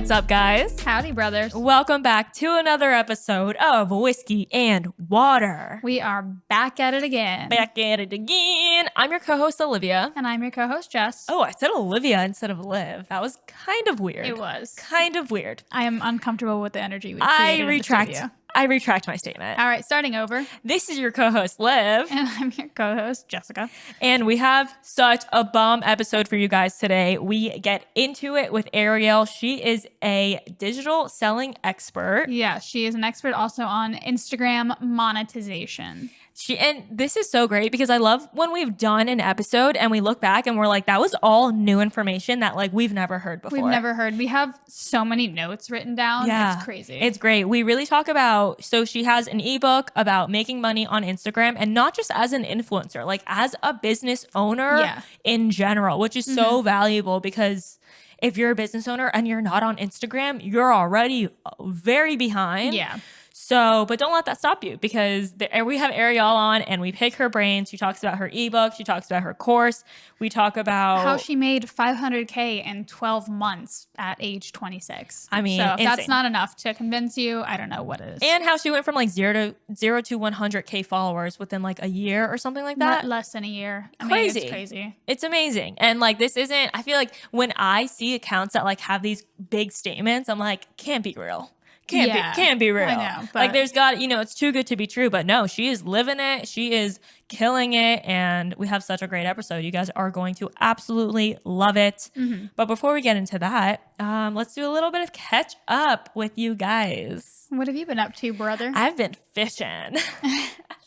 What's up, guys? Howdy, brothers. Welcome back to another episode of Whiskey and Water. We are back at it again. Back at it again. I'm your co-host, Olivia. And I'm your co-host, Jess. Oh, I said Olivia instead of Liv. That was kind of weird. It was. Kind of weird. I am uncomfortable with the energy we created in the studio. I retract my statement. All right, starting over. This is your co-host, Liv. And I'm your co-host, Jessica. And we have such a bomb episode for you guys today. We get into it with Ariel. She is a digital selling expert. Yeah, she is an expert also on Instagram monetization. And this is so great because I love when we've done an episode and we look back and we're like, that was all new information that like we've never heard before. We've never heard. We have so many notes written down. Yeah, it's crazy. It's great. We really talk about, so she has an ebook about making money on Instagram and not just as an influencer, like as a business owner in general, which is so valuable because if you're a business owner and you're not on Instagram, you're already very behind. Yeah. So, but don't let that stop you because we have Ariel on and we pick her brain. She talks about her ebook. She talks about her course. We talk about how she made $500K in 12 months at age 26. I mean, so if insane. that's not enough to convince you, I don't know what is. And how she went from like zero to 100K followers within like a year or something like that. Less than a year. Crazy. It's crazy. It's amazing. And like, this isn't, I feel like when I see accounts that like have these big statements, I'm like, can't be real. Can't be real. I know, like there's got, it's too good to be true, but no, she is living it. She is killing it. And we have such a great episode. You guys are going to absolutely love it. But before we get into that, let's do a little bit of catch up with you guys. What have you been up to, brother? I've been fishing.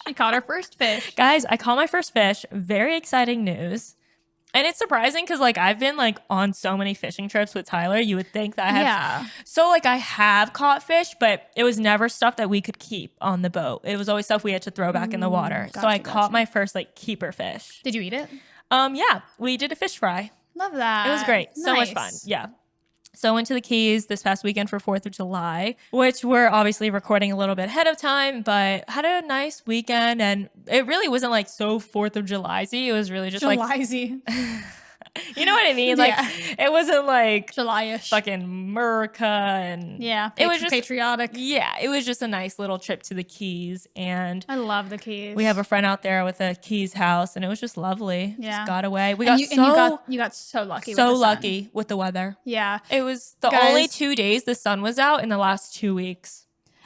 She caught her first fish. Guys, I caught my first fish. Very exciting news. And it's surprising because like I've been like on so many fishing trips with Tyler. You would think that I have. Yeah. So like I have caught fish, but it was never stuff that we could keep on the boat. It was always stuff we had to throw back in the water. So I caught my first like keeper fish. Did you eat it? Yeah, we did a fish fry. Love that. It was great. So much fun. Yeah. So I went to the Keys this past weekend for 4th of July, which we're obviously recording a little bit ahead of time, but had a nice weekend. And it really wasn't like so 4th of July-y. It was really just July-y. You know what I mean? Like it wasn't like July-ish. Fucking America and it was just patriotic. Yeah, it was just a nice little trip to the Keys, and I love the Keys. We have a friend out there with a Keys house, and it was just lovely. Yeah, just got away. You got so lucky. With the weather. Yeah, it was the only 2 days the sun was out in the last 2 weeks.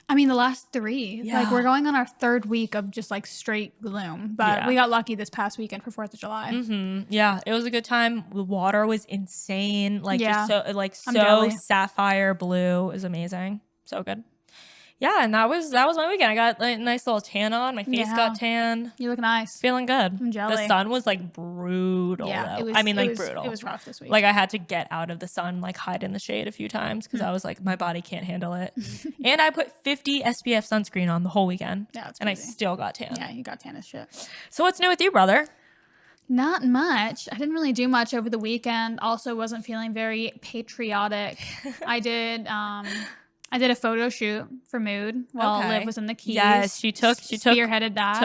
I mean, the last 3. Yeah. Like, we're going on our 3rd week of just, like, straight gloom. But we got lucky this past weekend for 4th of July. Yeah, it was a good time. The water was insane. Like, just so sapphire blue. It was amazing. So good. Yeah, and that was my weekend. I got like, a nice little tan on. My face got tan. You look nice. Feeling good. I'm jelly. The sun was like brutal. Yeah, though. Brutal. It was rough this week. Like I had to get out of the sun, like hide in the shade a few times because I was like, my body can't handle it. And I put 50 SPF sunscreen on the whole weekend. Yeah, that's crazy. And I still got tan. Yeah, you got tan as shit. So what's new with you, brother? Not much. I didn't really do much over the weekend. Also wasn't feeling very patriotic. I did a photo shoot for Mood while Liv was in the Keys. Yes, she spearheaded that.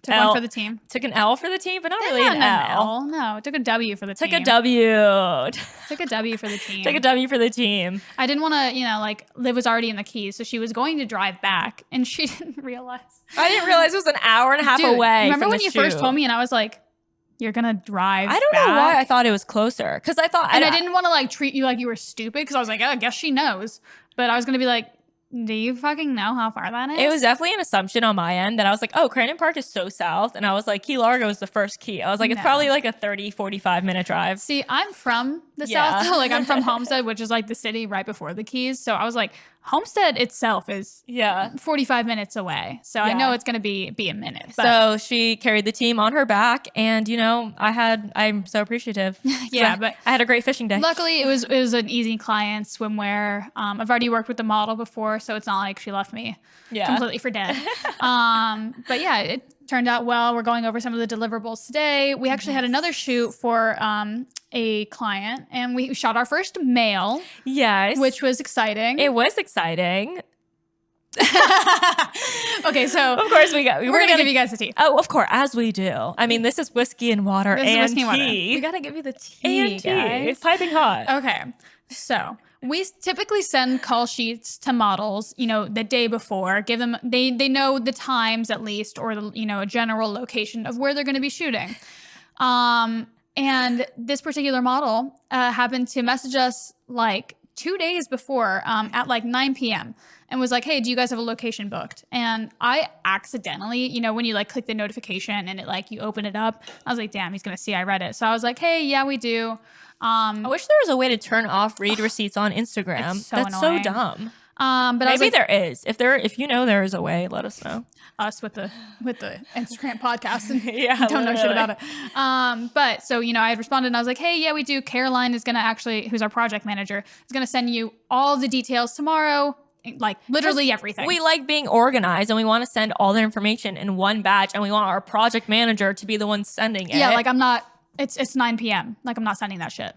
Took one for the team. Took an L for the team, but not really an L. No, took a W for the team. Took a W. Took a W for the team. Took a W for the team. I didn't want to, like, Liv was already in the Keys, so she was going to drive back, and she didn't realize. I didn't realize it was an hour and a half away. Remember when you first told me, and I was like, you're gonna drive I don't know why I thought it was closer. Because I thought... And I didn't want to, like, treat you like you were stupid, because I was like, oh, I guess she knows. But I was going to be like, do you fucking know how far that is? It was definitely an assumption on my end that I was like, oh, Crandon Park is so south. And I was like, Key Largo is the first key. I was like, it's probably like a 30, 45 minute drive. See, I'm from the south. Like, I'm from Homestead, which is like the city right before the Keys. So I was like, Homestead itself is 45 minutes away. So I know it's going to be a minute. But. So she carried the team on her back. And, I'm so appreciative. But I had a great fishing day. Luckily, it was an easy client, swimwear. I've already worked with the model before, so it's not like she left me completely for dead. But yeah, it turned out well. We're going over some of the deliverables today. We actually had another shoot for a client, and we shot our first male. Yes. Which was exciting. It was exciting. Okay, so of course we're gonna give you guys the tea. Oh, of course, as we do. I mean, this is whiskey and water and tea. We gotta give you the tea, and tea. It's piping hot. Okay, so We typically send call sheets to models, you know, the day before, give them, they know the times at least, or, the, you know, a general location of where they're going to be shooting. And this particular model happened to message us like 2 days before at like 9 p.m. and was like, hey, do you guys have a location booked? And I accidentally, you know, when you like click the notification and it like, you open it up, I was like, damn, he's going to see I read it. So I was like, hey, yeah, we do. I wish there was a way to turn off read receipts on Instagram. That's annoying. So dumb. But maybe like, there is. If you know there is a way, let us know. Us with the Instagram podcast and yeah, don't know shit about it. But so, you know, I had responded and I was like, hey, yeah, we do. Caroline is going to actually, who's our project manager, is going to send you all the details tomorrow. Like literally everything. We like being organized and we want to send all the information in one batch and we want our project manager to be the one sending it. Yeah, like I'm not, it's 9 p.m. Like I'm not sending that shit.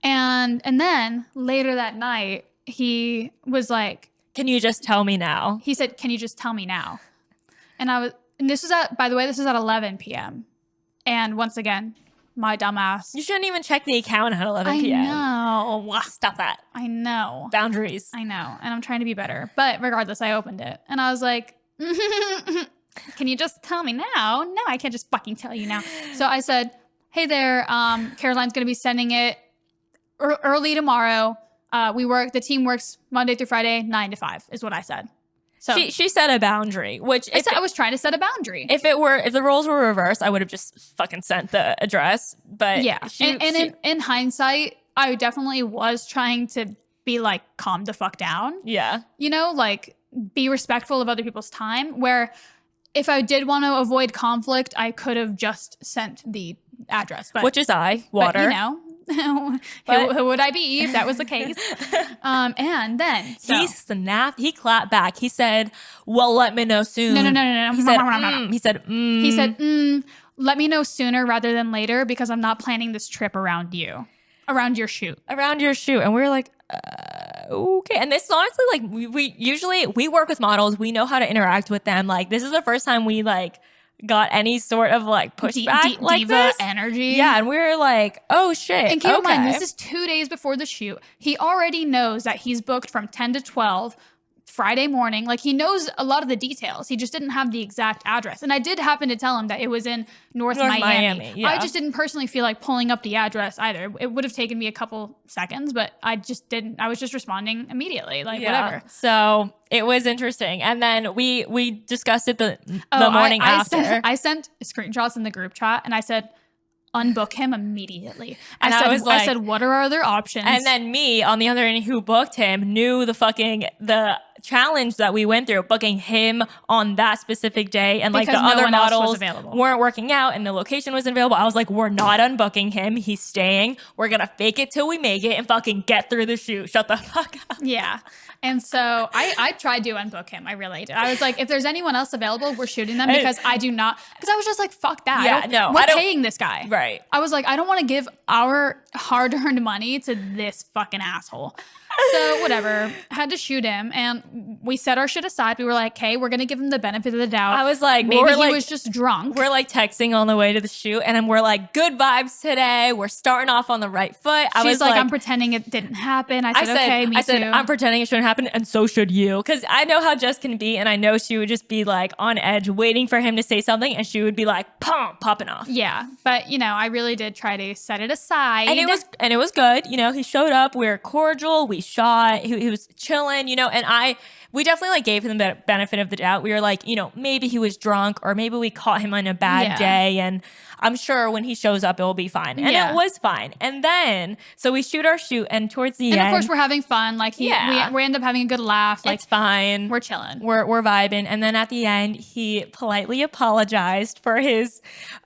And then later that night, he was like, can you just tell me now? He said, can you just tell me now? And this was at 11 p.m. And once again, my dumbass. You shouldn't even check the account at 11 p.m. I know. Stop that. I know. Boundaries. I know. And I'm trying to be better. But regardless, I opened it. And I was like, can you just tell me now? No, I can't just fucking tell you now. So I said, hey there, Caroline's going to be sending it early tomorrow. The team works Monday through Friday, 9 to 5 is what I said. So she set a boundary, which I was trying to set a boundary. If the roles were reversed, I would have just fucking sent the address. But yeah, in hindsight, I definitely was trying to be like, calm the fuck down. Yeah, you know, like be respectful of other people's time. Where if I did want to avoid conflict, I could have just sent the address. But, which is water. But, you know. Who would I be if that was the case? And then he snapped. He clapped back. He said, "Well, let me know soon." No. He said, "Let me know sooner rather than later because I'm not planning this trip around you, around your shoot." And we were like, okay. And this is honestly like we usually work with models. We know how to interact with them. Like this is the first time we like got any sort of like pushback like diva this energy. Yeah, and we were like, oh shit. And keep in mind, this is 2 days before the shoot. He already knows that he's booked from 10 to 12 Friday morning. Like he knows a lot of the details. He just didn't have the exact address. And I did happen to tell him that it was in North Miami. Yeah. I just didn't personally feel like pulling up the address either. It would have taken me a couple seconds, but I just didn't. I was just responding immediately, like whatever. So it was interesting. And then we discussed it the morning after. I sent screenshots in the group chat and I said, unbook him immediately. And I said, what are our other options? And then me on the other end who booked him knew the challenge that we went through, booking him on that specific day. And like the other models weren't working out and the location wasn't available. I was like, we're not unbooking him. He's staying. We're going to fake it till we make it and fucking get through the shoot. Shut the fuck up. Yeah. And so I tried to unbook him. I really did. I was like, if there's anyone else available, we're shooting them because I was just like, fuck that. Yeah, we're paying this guy. Right. I was like, I don't want to give our hard-earned money to this fucking asshole. So whatever, had to shoot him and we set our shit aside. We were like, hey, we're going to give him the benefit of the doubt. I was like, maybe he was just drunk. We're like texting on the way to the shoot and we're like, good vibes today. We're starting off on the right foot. She's like, I'm pretending it didn't happen. I said, okay, me too. I'm pretending it shouldn't happen and so should you. Cause I know how Jess can be and I know she would just be like on edge waiting for him to say something and she would be like, popping off. Yeah. But you know, I really did try to set it aside. And it was good. You know, he showed up, we were cordial, we shot, he was chilling, you know, and we definitely like gave him the benefit of the doubt. We were like, you know, maybe he was drunk or maybe we caught him on a bad day and I'm sure when he shows up, it will be fine. And it was fine. And then, so we shoot our shoot and towards the end. And of course we're having fun. Like we end up having a good laugh. Like it's fine. We're chilling. We're vibing. And then at the end, he politely apologized for his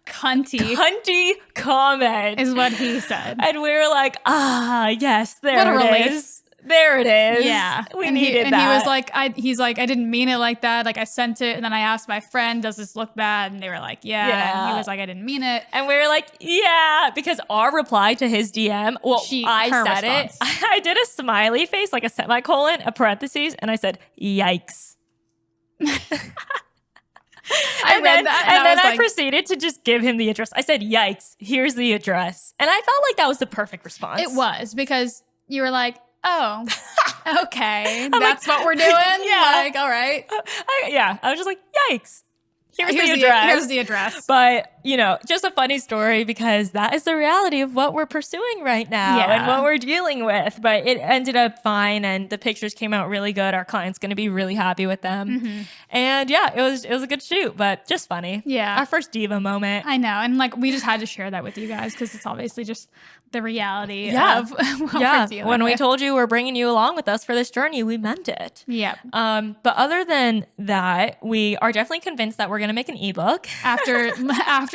cunty comment. Is what he said. And we were like, yes, there it is. There it is. Yeah. We needed that. And he was like, he's like, I didn't mean it like that. Like I sent it and then I asked my friend, does this look bad? And they were like, yeah. And he was like, I didn't mean it. And we were like, yeah, because our reply to his DM, I said it. I did a smiley face, like a semicolon, a parentheses, and I said, yikes. I read that. And then I proceeded to just give him the address. I said, yikes, here's the address. And I felt like that was the perfect response. It was because you were like, Oh, okay. That's like, what we're doing? Yeah. Like, all right. I was just like, yikes. Here's the address. But, just a funny story because that is the reality of what we're pursuing right now and what we're dealing with. But it ended up fine and the pictures came out really good. Our client's going to be really happy with them. Mm-hmm. And it was a good shoot, but just funny. Yeah. Our first diva moment. I know. And like, we just had to share that with you guys because it's obviously just the reality of what we're dealing when with. We told you we're bringing you along with us for this journey, we meant it. Yeah. But other than that, we are definitely convinced that we're going to make an ebook. After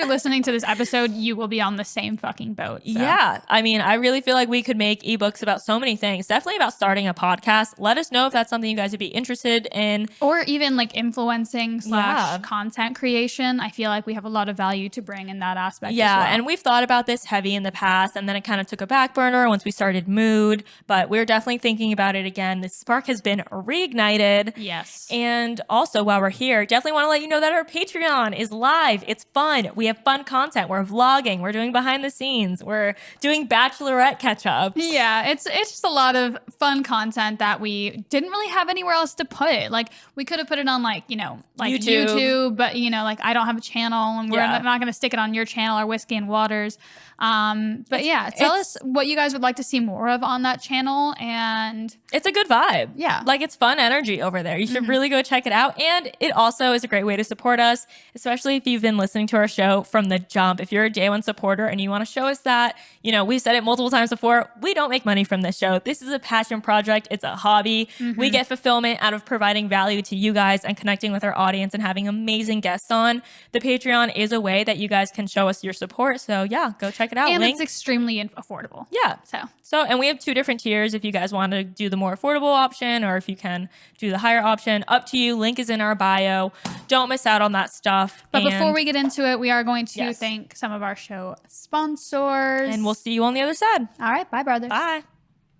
listening to this episode, you will be on the same fucking boat. So. Yeah. I mean, I really feel like we could make ebooks about so many things. Definitely about starting a podcast. Let us know if that's something you guys would be interested in. Or even like influencing / content creation. I feel like we have a lot of value to bring in that aspect as well. And we've thought about this heavy in the past, and then it kind of took a back burner once we started Mood, but we're definitely thinking about it again. The spark has been reignited. Yes. And also, while we're here, definitely want to let you know that our Patreon is live. It's fun. We have fun content. We're vlogging. We're doing behind the scenes. We're doing bachelorette catch-ups. Yeah, it's just a lot of fun content that we didn't really have anywhere else to put it. Like, we could have put it on YouTube, but I don't have a channel, and we're not going to stick it on your channel or Whiskey and Waters. But tell us what you guys would like to see more of on that channel, and it's a good vibe. Yeah, like it's fun energy over there. You should really go check it out, and it also is a great way to support us, especially if you've been listening to our show from the jump. If you're a day one supporter and you want to show us that, we've said it multiple times before, we don't make money from this show. This is a passion project. It's a hobby. We get fulfillment out of providing value to you guys and connecting with our audience and having amazing guests on. The Patreon is a way that you guys can show us your support. So go check it out. And it's extremely affordable. Yeah. So, and we have 2 different tiers if you guys want to do the more affordable option or if you can do the higher option. Up to you. Link is in our bio. Don't miss out on that stuff. But before we get into it, we are going to thank some of our show sponsors. And we'll see you on the other side. All right. Bye, brothers. Bye.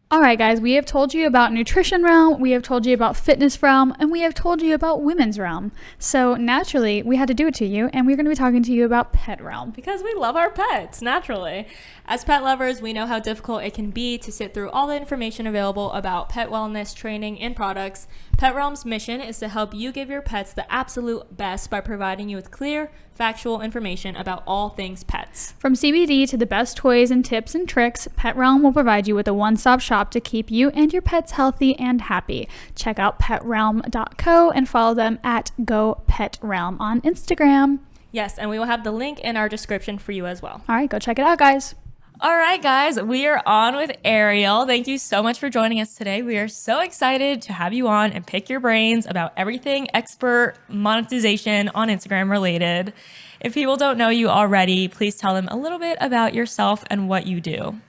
All right, guys, we have told you about Nutrition Realm, we have told you about Fitness Realm, and we have told you about Women's Realm. So naturally, we had to do it to you, and we're going to be talking to you about Pet Realm. Because we love our pets, naturally. As pet lovers, we know how difficult it can be to sit through all the information available about pet wellness, training, and products. Pet Realm's mission is to help you give your pets the absolute best by providing you with clear, factual information about all things pets. From CBD to the best toys and tips and tricks, Pet Realm will provide you with a one-stop shop to keep you and your pets healthy and happy. Check out petrealm.co and follow them at GoPetRealm on Instagram. Yes, and we will have the link in our description for you as well. All right, go check it out, guys. All right, guys, we are on with Ariel. Thank you so much for joining us today. We are so excited to have you on and pick your brains about everything expert monetization on Instagram related. If people don't know you already, please tell them a little bit about yourself and what you do.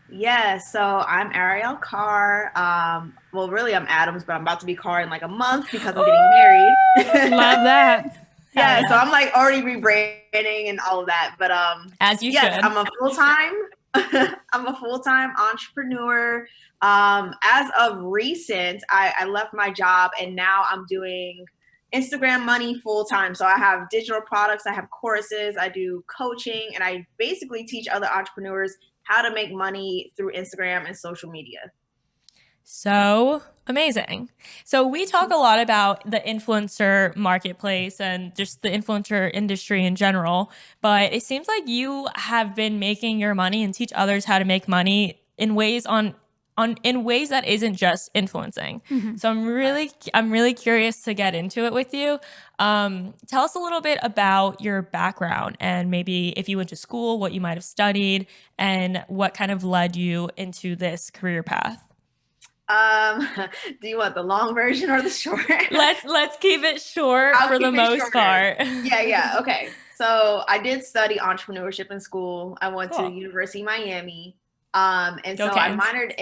Yeah, so I'm Ariel Carr. Well, really, I'm Adams, but I'm about to be Carr in like a month because I'm getting married. Love that. Yeah, so I'm like already rebranding and all of that. But as you should. I'm a full-time entrepreneur. As of recent, I left my job and now I'm doing Instagram money full-time. So I have digital products, I have courses, I do coaching, and I basically teach other entrepreneurs how to make money through Instagram and social media. So amazing. So we talk a lot about the influencer marketplace and just the influencer industry in general, but it seems like you have been making your money and teach others how to make money in ways in ways that isn't just influencing. Mm-hmm. So I'm really curious to get into it with you. Tell us a little bit about your background and maybe if you went to school, what you might have studied, and what kind of led you into this career path. Do you want the long version or the short? Let's keep it short for the most part. Yeah. Okay. So I did study entrepreneurship in school. I went to University of Miami. And so I minored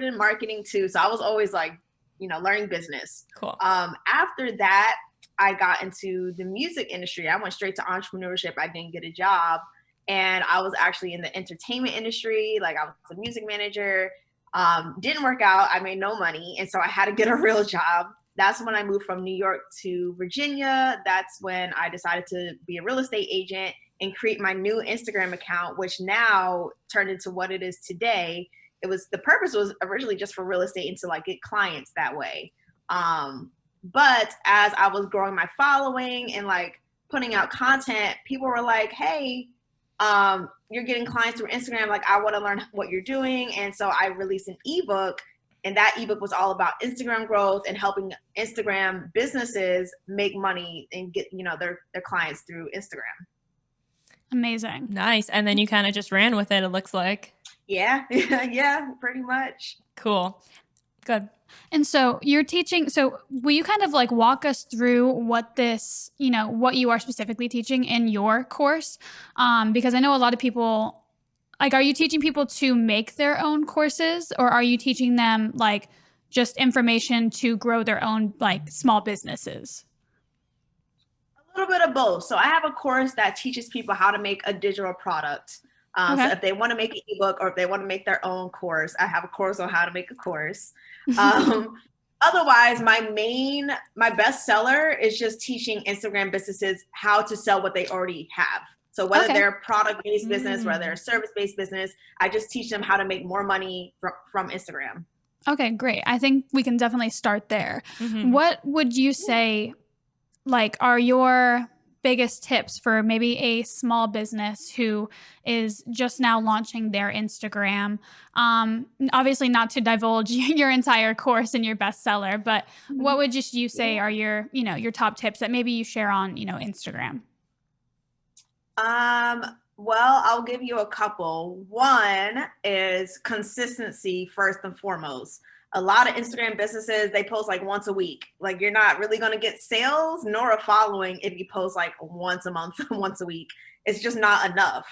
in marketing too. So I was always like, learning business. Cool. After that, I got into the music industry. I went straight to entrepreneurship. I didn't get a job. And I was actually in the entertainment industry. Like I was a music manager. Didn't work out. I made no money. And so I had to get a real job. That's when I moved from New York to Virginia. That's when I decided to be a real estate agent and create my new Instagram account, which now turned into what it is today. the purpose was originally just for real estate and to like get clients that way. But as I was growing my following and like putting out content, people were like, hey, you're getting clients through Instagram. Like, I want to learn what you're doing. And so I released an ebook, and that ebook was all about Instagram growth and helping Instagram businesses make money and get, their clients through Instagram. Amazing. Nice. And then you kind of just ran with it, it looks like. Yeah. Yeah, pretty much. Cool. Good. And so you're teaching, so will you kind of like walk us through what this, what you are specifically teaching in your course? Because I know a lot of people, like, are you teaching people to make their own courses, or are you teaching them like just information to grow their own like small businesses? A little bit of both. So I have a course that teaches people how to make a digital product. So if they want to make an ebook or if they want to make their own course, I have a course on how to make a course. Otherwise, my best seller is just teaching Instagram businesses how to sell what they already have. So whether they're a product-based business, whether they're a service-based business, I just teach them how to make more money from Instagram. Okay, great. I think we can definitely start there. Mm-hmm. What would you say, like, are your biggest tips for maybe a small business who is just now launching their Instagram? Obviously not to divulge your entire course and your bestseller, but what would you say are your top tips that maybe you share on, Instagram? Well, I'll give you a couple. One is consistency first and foremost. A lot of Instagram businesses, they post like once a week. Like, you're not really going to get sales nor a following if you post like once a month, once a week. It's just not enough.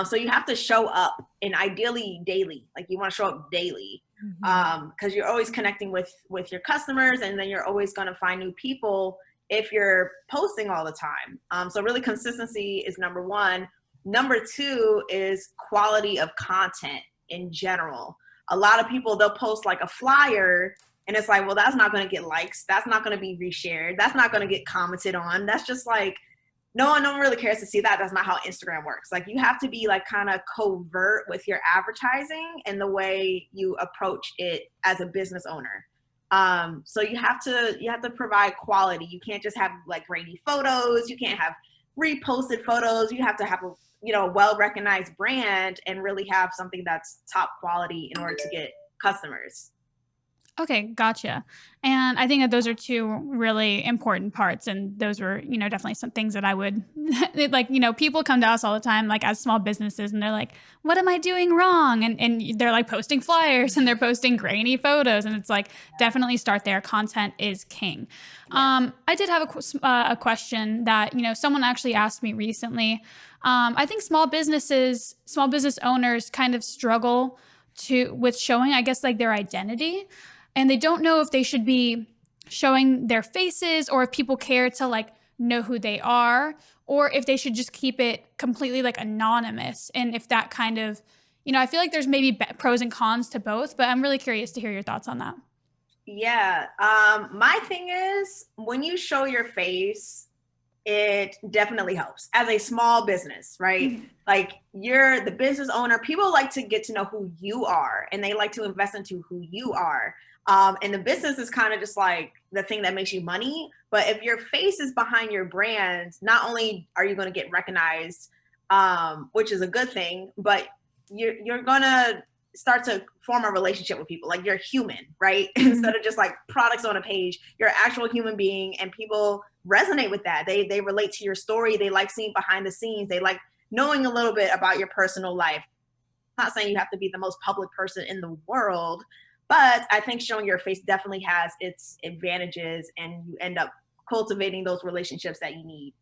So you have to show up, and ideally daily. Like, you want to show up daily because you're always connecting with your customers, and then you're always going to find new people if you're posting all the time. So really consistency is number one. Number two is quality of content in general. A lot of people, they'll post like a flyer and it's like, well, that's not going to get likes. That's not going to be reshared. That's not going to get commented on. That's just like, no one really cares to see that. That's not how Instagram works. Like, you have to be like kind of covert with your advertising and the way you approach it as a business owner. So you have to provide quality. You can't just have like grainy photos. You can't have reposted photos. You have to have a well-recognized brand and really have something that's top quality in order to get customers. Okay, gotcha. And I think that those are two really important parts. And those were, definitely some things that I would like, people come to us all the time, like as small businesses, and they're like, what am I doing wrong? And they're like posting flyers and they're posting grainy photos. And it's like, definitely start there. Content is king. I did have a question that, someone actually asked me recently. I think small business owners kind of struggle with showing, I guess, like their identity. And they don't know if they should be showing their faces or if people care to like know who they are, or if they should just keep it completely like anonymous. And if that kind of, I feel like there's maybe pros and cons to both, but I'm really curious to hear your thoughts on that. Yeah. My thing is, when you show your face, it definitely helps as a small business, right? Mm-hmm. Like, you're the business owner. People like to get to know who you are, and they like to invest into who you are. And the business is kind of just like the thing that makes you money. But if your face is behind your brand, not only are you going to get recognized, which is a good thing, but you're going to start to form a relationship with people. Like, you're human, right? Instead of just like products on a page, you're an actual human being, and people resonate with that. They relate to your story. They like seeing behind the scenes. They like knowing a little bit about your personal life. I'm not saying you have to be the most public person in the world, but I think showing your face definitely has its advantages, and you end up cultivating those relationships that you need.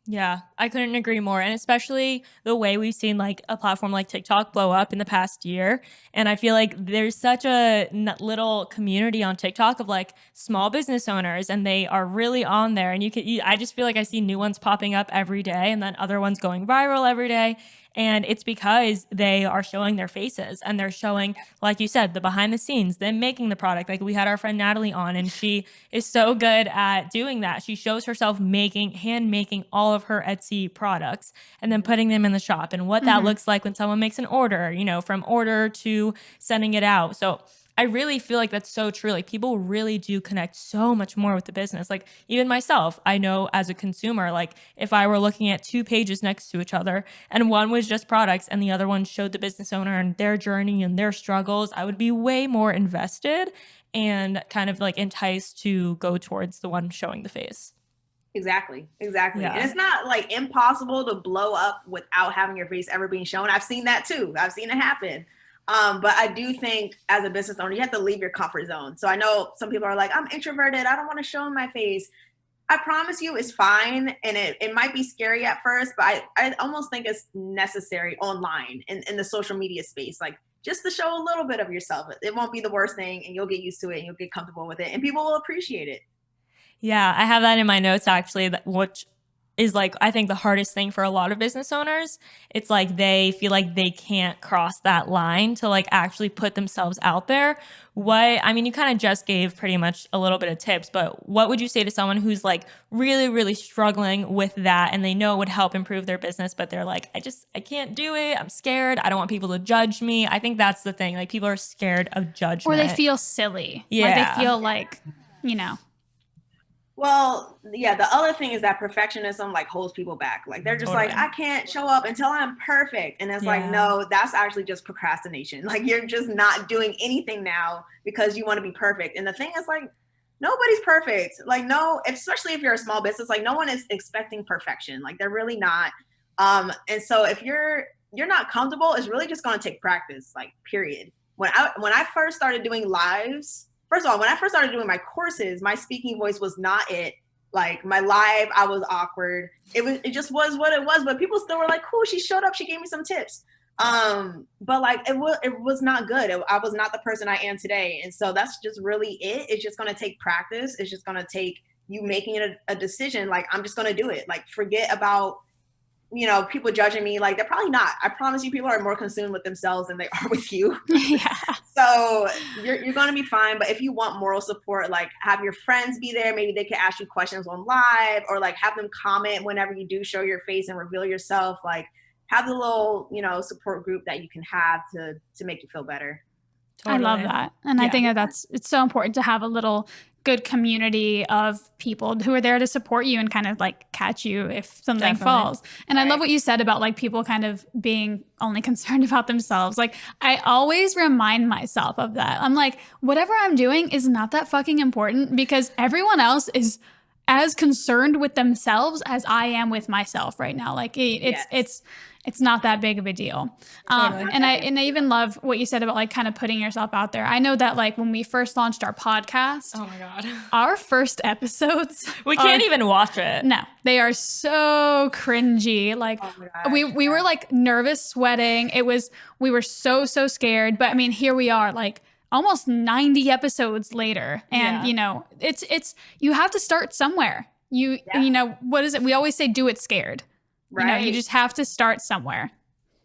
Yeah, I couldn't agree more. And especially the way we've seen like a platform like TikTok blow up in the past year. And I feel like there's such a little community on TikTok of like small business owners, and they are really on there. And I just feel like I see new ones popping up every day, and then other ones going viral every day. And it's because they are showing their faces and they're showing, like you said, the behind the scenes, them making the product. Like we had our friend Natalie on, and she is so good at doing that. She shows herself hand making all of her Etsy products and then putting them in the shop, and what that looks like when someone makes an order, you know, from order to sending it out. So I really feel like that's so true. Like people really do connect so much more with the business. Like even myself, I know as a consumer, like if I were looking at 2 pages next to each other and one was just products and the other one showed the business owner and their journey and their struggles, I would be way more invested and kind of like enticed to go towards the one showing the face. Exactly. Yeah. And it's not like impossible to blow up without having your face ever being shown. I've seen that too. I've seen it happen. But I do think as a business owner, you have to leave your comfort zone. So I know some people are like, I'm introverted, I don't want to show my face. I promise you it's fine. And it might be scary at first, but I almost think it's necessary online in the social media space. Like just to show a little bit of yourself. It won't be the worst thing, and you'll get used to it and you'll get comfortable with it, and people will appreciate it. Yeah, I have that in my notes actually, which is like, I think the hardest thing for a lot of business owners. It's like they feel like they can't cross that line to like actually put themselves out there. You kind of just gave pretty much a little bit of tips, but what would you say to someone who's like really, really struggling with that and they know it would help improve their business, but they're like, I can't do it. I'm scared. I don't want people to judge me. I think that's the thing. Like people are scared of judgment. Or they feel silly. Yeah. Like they feel like, you know. Well, yeah, the other thing is that perfectionism like holds people back. Like they're just like, I can't show up until I'm perfect. And it's like, no, that's actually just procrastination. Like you're just not doing anything now because you want to be perfect. And the thing is like, nobody's perfect. Like no, especially if you're a small business, like no one is expecting perfection. Like they're really not. And so if you're not comfortable, it's really just going to take practice, like period. When I first started doing lives, first of all, when I first started doing my courses, my speaking voice was not it. Like my live, I was awkward. It just was what it was. But people still were like, cool, she showed up. She gave me some tips. But like it was not good. I was not the person I am today. And so that's just really it. It's just going to take practice. It's just going to take you making it a decision. Like, I'm just going to do it. Like, forget about, people judging me. Like, they're probably not. I promise you, people are more consumed with themselves than they are with you. Yeah. So you're going to be fine. But if you want moral support, like have your friends be there. Maybe they can ask you questions on live, or like have them comment whenever you do show your face and reveal yourself. Like have the little, support group that you can have to make you feel better. Totally. I love that. And I think it's so important to have a little good community of people who are there to support you and kind of like catch you if something falls. And I love what you said about like people kind of being only concerned about themselves. Like I always remind myself of that. I'm like, whatever I'm doing is not that fucking important because everyone else is as concerned with themselves as I am with myself right now. Like it's not that big of a deal. Totally. And I even love what you said about like kind of putting yourself out there. I know that like when we first launched our podcast, oh my God, our first episodes, we can't even watch it. No, they are so cringy. Like we were like nervous, sweating. We were so scared. But I mean, here we are like almost 90 episodes later. And it's you have to start somewhere. What is it? We always say do it scared. Right. You just have to start somewhere.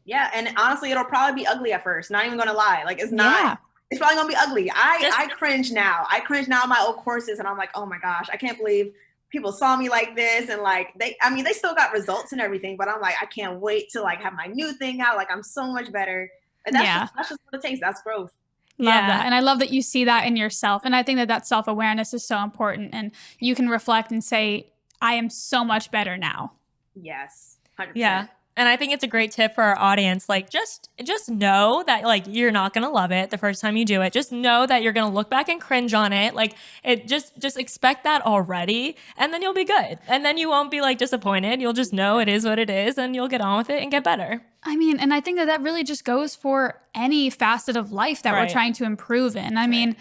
Yeah. And honestly, it'll probably be ugly at first. Not even going to lie. Like it's not, it's probably going to be ugly. I cringe now. I cringe now in my old courses and I'm like, oh my gosh, I can't believe people saw me like this. And like, they still got results and everything, but I'm like, I can't wait to like have my new thing out. Like I'm so much better. And that's just what it takes. That's growth. Love that. And I love that you see that in yourself. And I think that self-awareness is so important. And you can reflect and say, I am so much better now. Yes. 100%. Yeah. And I think it's a great tip for our audience. Like just know that like you're not going to love it the first time you do it. Just know that you're going to look back and cringe on it. Like it just expect that already, and then you'll be good. And then you won't be like disappointed. You'll just know it is what it is and you'll get on with it and get better. I mean, and I think that really just goes for any facet of life that we're trying to improve in. I mean,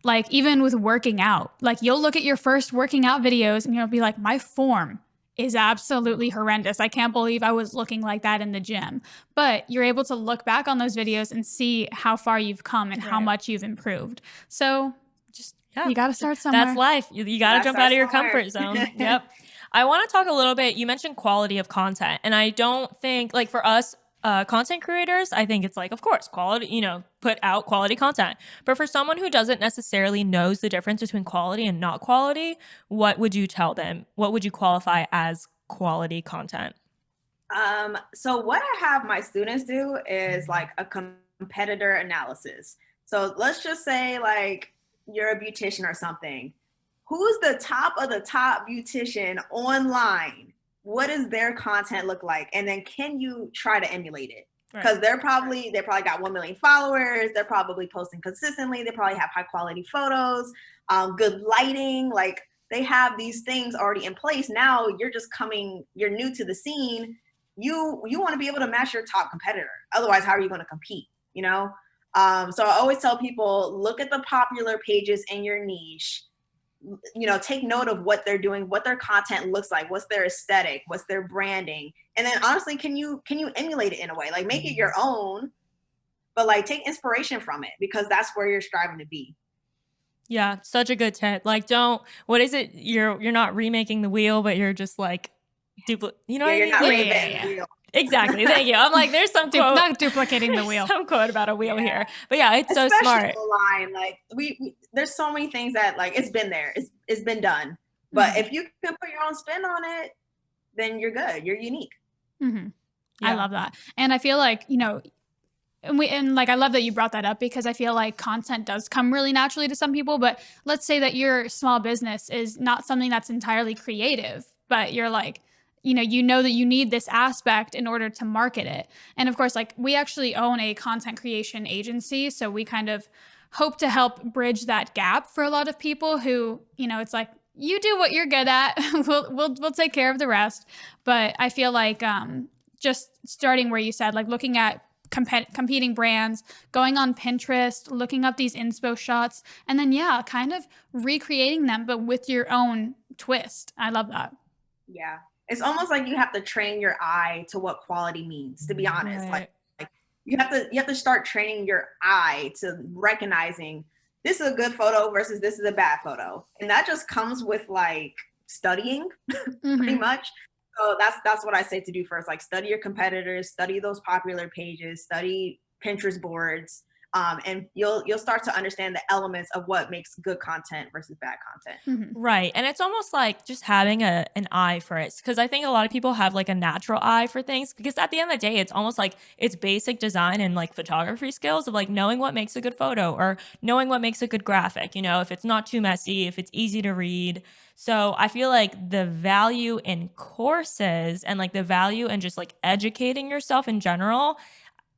like even with working out, like you'll look at your first working out videos and you'll be like, my form is absolutely horrendous. I can't believe I was looking like that in the gym. But you're able to look back on those videos and see how far you've come and how much you've improved. So just, you got to start somewhere. That's life. You got to jump out of your comfort zone. Yep. I want to talk a little bit, you mentioned quality of content. And I don't think, like for us, content creators, I think it's like, of course, quality, put out quality content. But for someone who doesn't necessarily knows the difference between quality and not quality, what would you tell them? What would you qualify as quality content? So what I have my students do is like a competitor analysis. So let's just say like you're a beautician or something. Who's the top of the top beautician online? What does their content look like? And then can you try to emulate it? Because they probably got 1 million followers. They're probably posting consistently. They probably have high quality photos, good lighting. Like they have these things already in place. Now you're new to the scene. You want to be able to match your top competitor. Otherwise, how are you going to compete? So I always tell people, look at the popular pages in your niche. Take note of what they're doing, what their content looks like, what's their aesthetic, what's their branding. And then honestly, can you emulate it in a way? Like make it your own, but like take inspiration from it, because that's where you're striving to be. Yeah, such a good tip. Like what is it? You're not remaking the wheel, but you're just like you're what I mean? Not reinventing the wheel. Exactly. Thank you. I'm like, there's some quote. Not duplicating the wheel. Some quote about a wheel here. But yeah, it's especially so smart. Online, like we there's so many things that like it's been there. It's been done. But if you can put your own spin on it, then you're good. You're unique. Mm-hmm. Yeah. I love that. And I feel like, and I love that you brought that up, because I feel like content does come really naturally to some people. But let's say that your small business is not something that's entirely creative, but you're like, you know that you need this aspect in order to market it. And of course, like we actually own a content creation agency. So we kind of hope to help bridge that gap for a lot of people who, it's like, you do what you're good at. we'll take care of the rest. But I feel like just starting where you said, like looking at competing brands, going on Pinterest, looking up these inspo shots, and then, kind of recreating them, but with your own twist. I love that. Yeah. It's almost like you have to train your eye to what quality means, to be honest. Right. Like you have to start training your eye to recognizing this is a good photo versus this is a bad photo. And that just comes with like studying pretty much. So that's what I say to do first. Like study your competitors, study those popular pages, study Pinterest boards. And you'll start to understand the elements of what makes good content versus bad content. Mm-hmm. Right. And it's almost like just having an eye for it. Because I think a lot of people have like a natural eye for things. Because at the end of the day, it's almost like it's basic design and like photography skills of like knowing what makes a good photo or knowing what makes a good graphic. If it's not too messy, if it's easy to read. So I feel like the value in courses and like the value in just like educating yourself in general,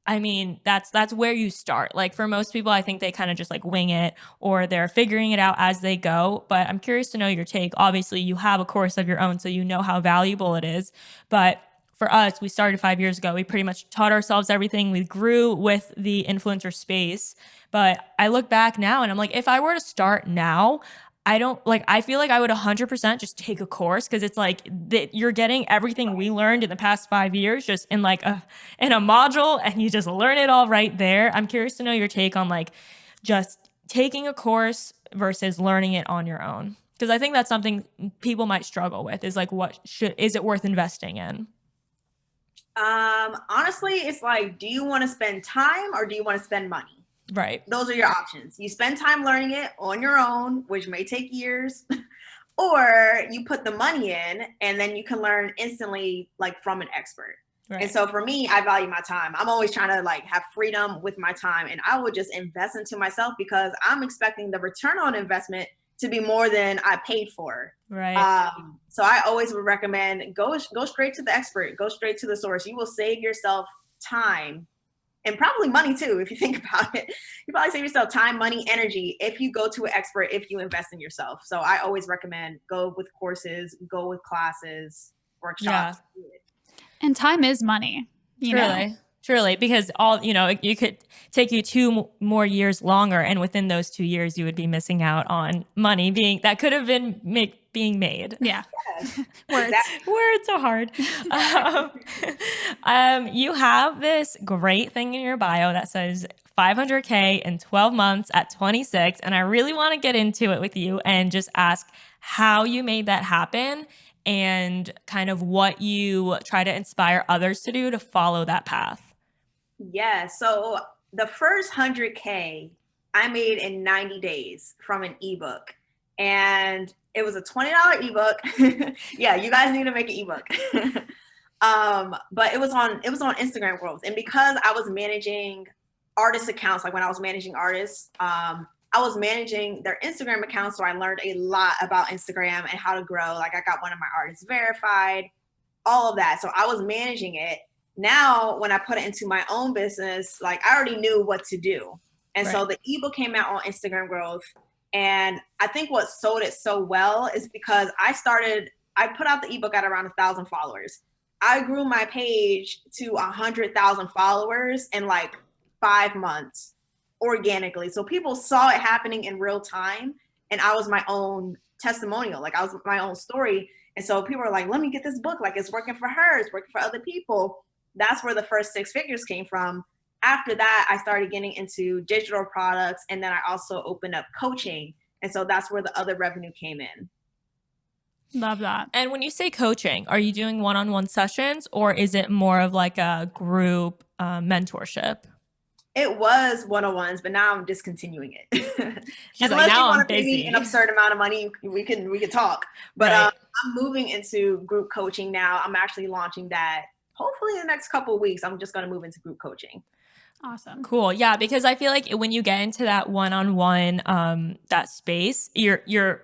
I mean, that's where you start. Like for most people, I think they kind of just like wing it or they're figuring it out as they go. But I'm curious to know your take. Obviously, you have a course of your own, so you know how valuable it is. But for us, we started 5 years ago. We pretty much taught ourselves everything. We grew with the influencer space. But I look back now and I'm like, if I were to start now, I feel like I would 100% just take a course, because it's like you're getting everything we learned in the past 5 years just in like in a module, and you just learn it all right there. I'm curious to know your take on like just taking a course versus learning it on your own, because I think that's something people might struggle with is like, is it worth investing in? Honestly, it's like, do you want to spend time or do you want to spend money? Right. Those are your options. You spend time learning it on your own, which may take years, or you put the money in and then you can learn instantly, like from an expert. Right. And so for me, I value my time. I'm always trying to like have freedom with my time, and I will just invest into myself because I'm expecting the return on investment to be more than I paid for. Right. So I always would recommend go straight to the expert, go straight to the source. You will save yourself time. And probably money too, if you think about it. You probably save yourself time, money, energy if you go to an expert, if you invest in yourself. So I always recommend go with courses, go with classes, workshops. Yeah. And time is money. Truly, because you could take you 2 more years longer, and within those 2 years, you would be missing out on money that could have been being made. Yeah. Yes. Words are hard. You have this great thing in your bio that says 500K in 12 months at 26. And I really want to get into it with you and just ask how you made that happen and kind of what you try to inspire others to do to follow that path. Yeah. So the first 100K I made in 90 days from an ebook. And it was a $20 ebook. Yeah, you guys need to make an ebook. But it was on Instagram growth. And because I was managing artist accounts, like when I was managing artists, I was managing their Instagram accounts. So I learned a lot about Instagram and how to grow. Like I got one of my artists verified, all of that. So I was managing it. Now, when I put it into my own business, like I already knew what to do. And so the ebook came out on Instagram growth. And I think what sold it so well is because I put out the ebook at around 1,000 followers. I grew my page to 100,000 followers in like 5 months organically. So people saw it happening in real time. And I was my own testimonial. Like I was my own story. And so people are like, let me get this book. Like it's working for her. It's working for other people. That's where the first 6 figures came from. After that, I started getting into digital products. And then I also opened up coaching. And so that's where the other revenue came in. Love that. And when you say coaching, are you doing one-on-one sessions or is it more of like a group mentorship? It was one-on-ones, but now I'm discontinuing it. She's Unless like, now you want I'm to pay me busy. an absurd amount of money, we can talk. But Right. I'm moving into group coaching now. I'm actually launching that hopefully in the next couple of weeks. I'm just going to move into group coaching. Awesome. Cool. Yeah, because I feel like when you get into that one-on-one that space, you're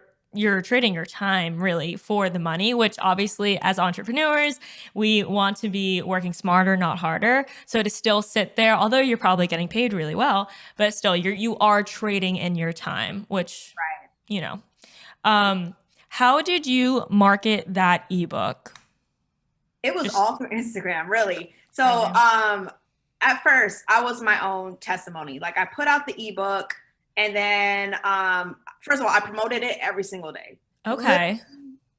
trading your time really for the money, which obviously as entrepreneurs, we want to be working smarter, not harder. So to still sit there, although you're probably getting paid really well, but still you are trading in your time, which, Right. you know. How did you market that ebook? It was all through Instagram, really. So at first I was my own testimony. Like I put out the ebook and then first of all, I promoted it every single day. Okay.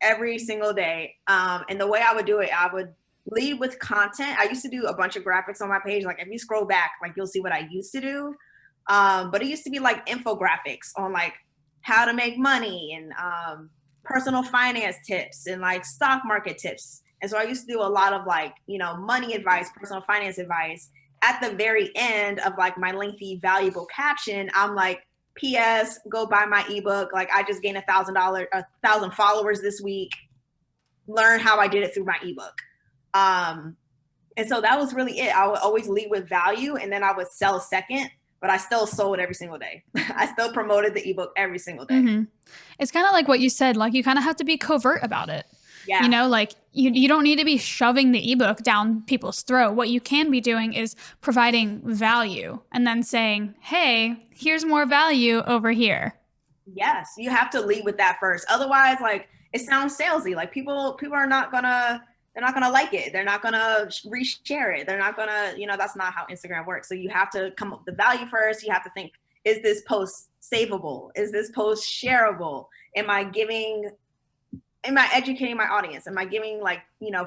Every single day. And the way I would do it, I would lead with content. I used to do a bunch of graphics on my page. Like if you scroll back, like you'll see what I used to do. But it used to be like infographics on like how to make money and personal finance tips and like stock market tips. And so I used to do a lot of like, money advice, personal finance advice. At the very end of like my lengthy, valuable caption, I'm like, P.S. Go buy my ebook. Like I just gained 1,000 followers this week. Learn how I did it through my ebook. And so that was really it. I would always lead with value and then I would sell second, but I still sold every single day. I still promoted the ebook every single day. Mm-hmm. It's kind of like what you said, like you kind of have to be covert about it. Yeah. Like you don't need to be shoving the ebook down people's throat. What you can be doing is providing value and then saying, hey, here's more value over here. Yes, you have to lead with that first. Otherwise, like it sounds salesy. Like people are not gonna, they're not gonna like it. They're not gonna reshare it. They're not gonna, that's not how Instagram works. So you have to come up with the value first. You have to think, is this post savable? Is this post shareable? Am I educating my audience? Am I giving like,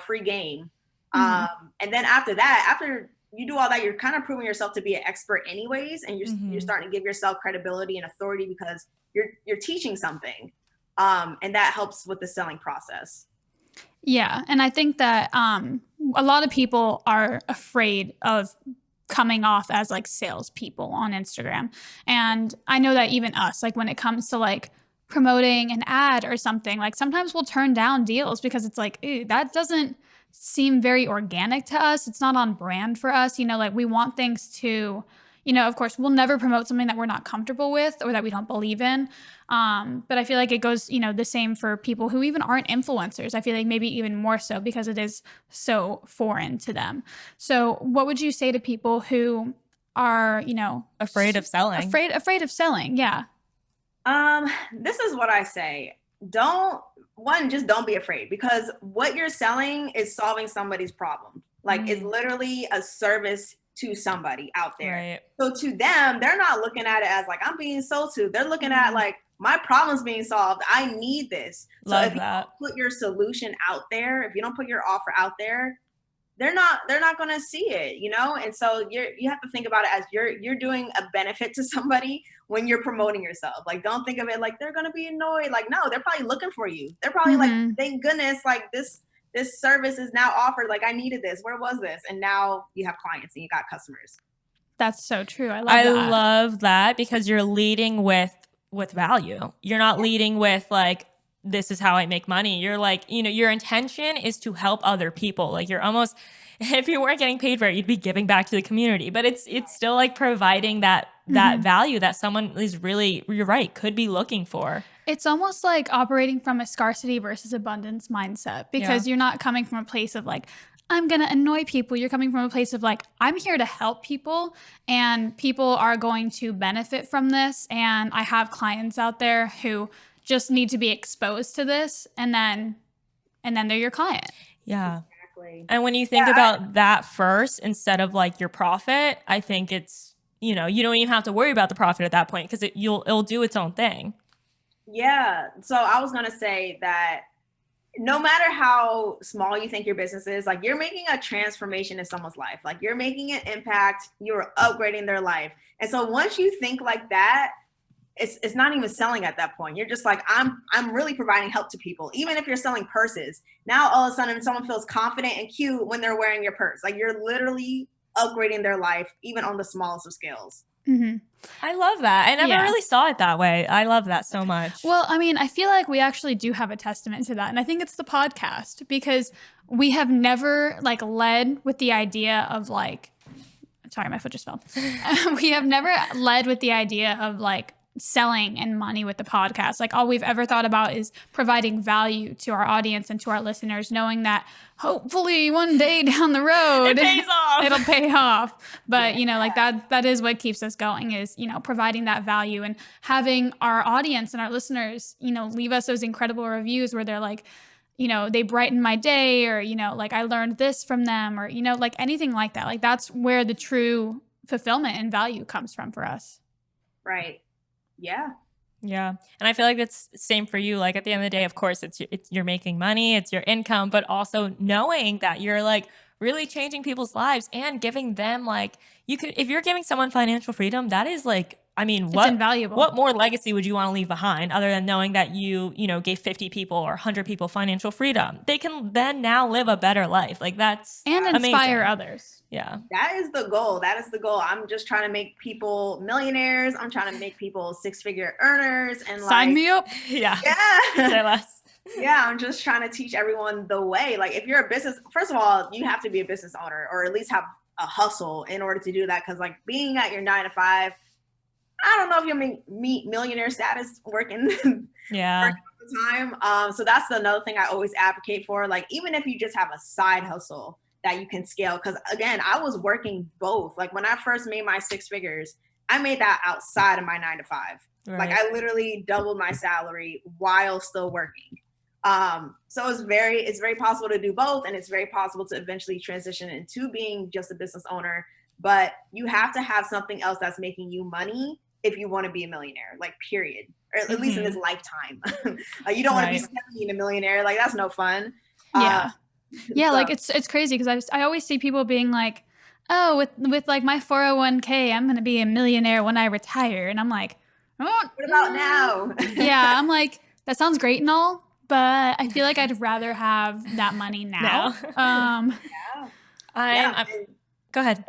free game? And then after that, after you do all that, you're kind of proving yourself to be an expert anyways. And you're starting to give yourself credibility and authority because you're teaching something. And that helps with the selling process. Yeah. And I think that a lot of people are afraid of coming off as like salespeople on Instagram. And I know that even us, like when it comes to like promoting an ad or something, like sometimes we'll turn down deals because it's like, ew, that doesn't seem very organic to us. It's not on brand for us. Like we want things to, of course, we'll never promote something that we're not comfortable with or that we don't believe in. But I feel like it goes, the same for people who even aren't influencers. I feel like maybe even more so because it is so foreign to them. So what would you say to people who are, afraid of selling? Afraid of selling. Yeah. This is what I say. Just don't be afraid because what you're selling is solving somebody's problem. Like it's literally a service to somebody out there. Right. So to them, they're not looking at it as like, I'm being sold to. They're looking at like, my problem's being solved. I need this. Love so if that. you don't put your solution out there, if you don't put your offer out there, they're not going to see it, And so you have to think about it as you're doing a benefit to somebody when you're promoting yourself. Like, don't think of it like they're going to be annoyed. Like, no, they're probably looking for you. They're probably like, thank goodness, like this this service is now offered. Like I needed this. Where was this? And now you have clients and you got customers. That's so true. I love that because you're leading with value. You're not leading with like, this is how I make money. You're like, your intention is to help other people. Like you're almost, if you weren't getting paid for it, you'd be giving back to the community. But it's still like providing that value that someone is really, you're right, could be looking for. It's almost like operating from a scarcity versus abundance mindset because you're not coming from a place of like, I'm going to annoy people. You're coming from a place of like, I'm here to help people and people are going to benefit from this. And I have clients out there who just need to be exposed to this. And then they're your client. Yeah. Exactly. And when you think about that first, instead of like your profit, I think it's, you don't even have to worry about the profit at that point because it'll do its own thing. Yeah. So I was going to say that no matter how small you think your business is, like you're making a transformation in someone's life, like you're making an impact, you're upgrading their life. And so once you think like that, it's not even selling at that point. You're just like, I'm really providing help to people. Even if you're selling purses, now all of a sudden someone feels confident and cute when they're wearing your purse. Like you're literally upgrading their life, even on the smallest of scales. Mm-hmm. I love that. I never really saw it that way. I love that so much. Well, I mean, I feel like we actually do have a testament to that. And I think it's the podcast because we have never like led with the idea of like, sorry, my foot just fell. We have never led with the idea of like selling and money with the podcast. Like all we've ever thought about is providing value to our audience and to our listeners, knowing that hopefully one day down the road it pays off. It'll pay off. But like that is what keeps us going is, providing that value and having our audience and our listeners, leave us those incredible reviews where they're like, they brighten my day or, like I learned this from them or, like anything like that. Like that's where the true fulfillment and value comes from for us. Right. Yeah. Yeah. And I feel like it's the same for you. Like at the end of the day, of course, you're making money, it's your income, but also knowing that you're like really changing people's lives and giving them like, if you're giving someone financial freedom, that is like, I mean, it's invaluable. What more legacy would you want to leave behind other than knowing that you gave 50 people or 100 people financial freedom? They can then now live a better life. Like that's and inspire others. Yeah. That is the goal. I'm just trying to make people millionaires. I'm trying to make people 6-figure earners and sign me up. Yeah. Yeah. Say less. Yeah. I'm just trying to teach everyone the way. Like if you're a business, first of all, you have to be a business owner or at least have a hustle in order to do that. Cause like being at your 9 to 5, I don't know if you'll meet millionaire status working. Yeah. Working all the time. So that's another thing I always advocate for. Like, even if you just have a side hustle that you can scale. Cause again, I was working both. Like when I first made my 6 figures, I made that outside of my 9 to 5. Right. Like I literally doubled my salary while still working. So it's very possible to do both. And it's very possible to eventually transition into being just a business owner, but you have to have something else that's making you money if you want to be a millionaire, like period, or at least in this lifetime. You don't want to be studying a millionaire. Like that's no fun. Yeah. Yeah. So. Like it's crazy. Cause I always see people being like, oh, with like my 401k, I'm going to be a millionaire when I retire. And I'm like, oh, what about now? Yeah. I'm like, that sounds great and all, but I feel like I'd rather have that money now. Go ahead.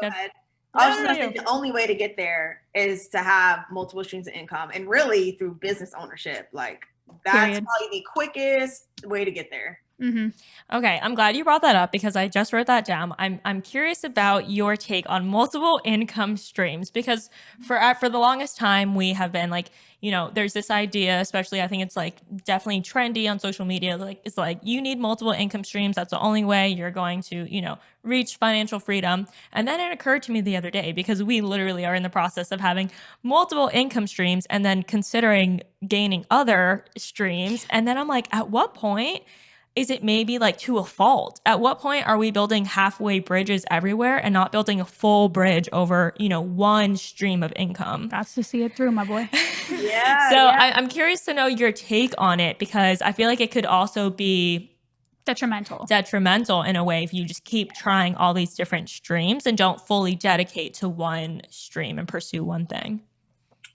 I was just going to say the only way to get there is to have multiple streams of income and really through business ownership. Like that's probably the quickest way to get there. Mm-hmm. Okay, I'm glad you brought that up because I just wrote that down. I'm curious about your take on multiple income streams because for the longest time we have been like, there's this idea, especially I think it's like definitely trendy on social media. Like it's like you need multiple income streams. That's the only way you're going to, reach financial freedom. And then it occurred to me the other day because we literally are in the process of having multiple income streams and then considering gaining other streams. And then I'm like, at what point is it maybe like to a fault? At what point are we building halfway bridges everywhere and not building a full bridge over, one stream of income? That's to see it through, my boy. Yeah. So yeah. I'm curious to know your take on it because I feel like it could also be detrimental in a way if you just keep trying all these different streams and don't fully dedicate to one stream and pursue one thing.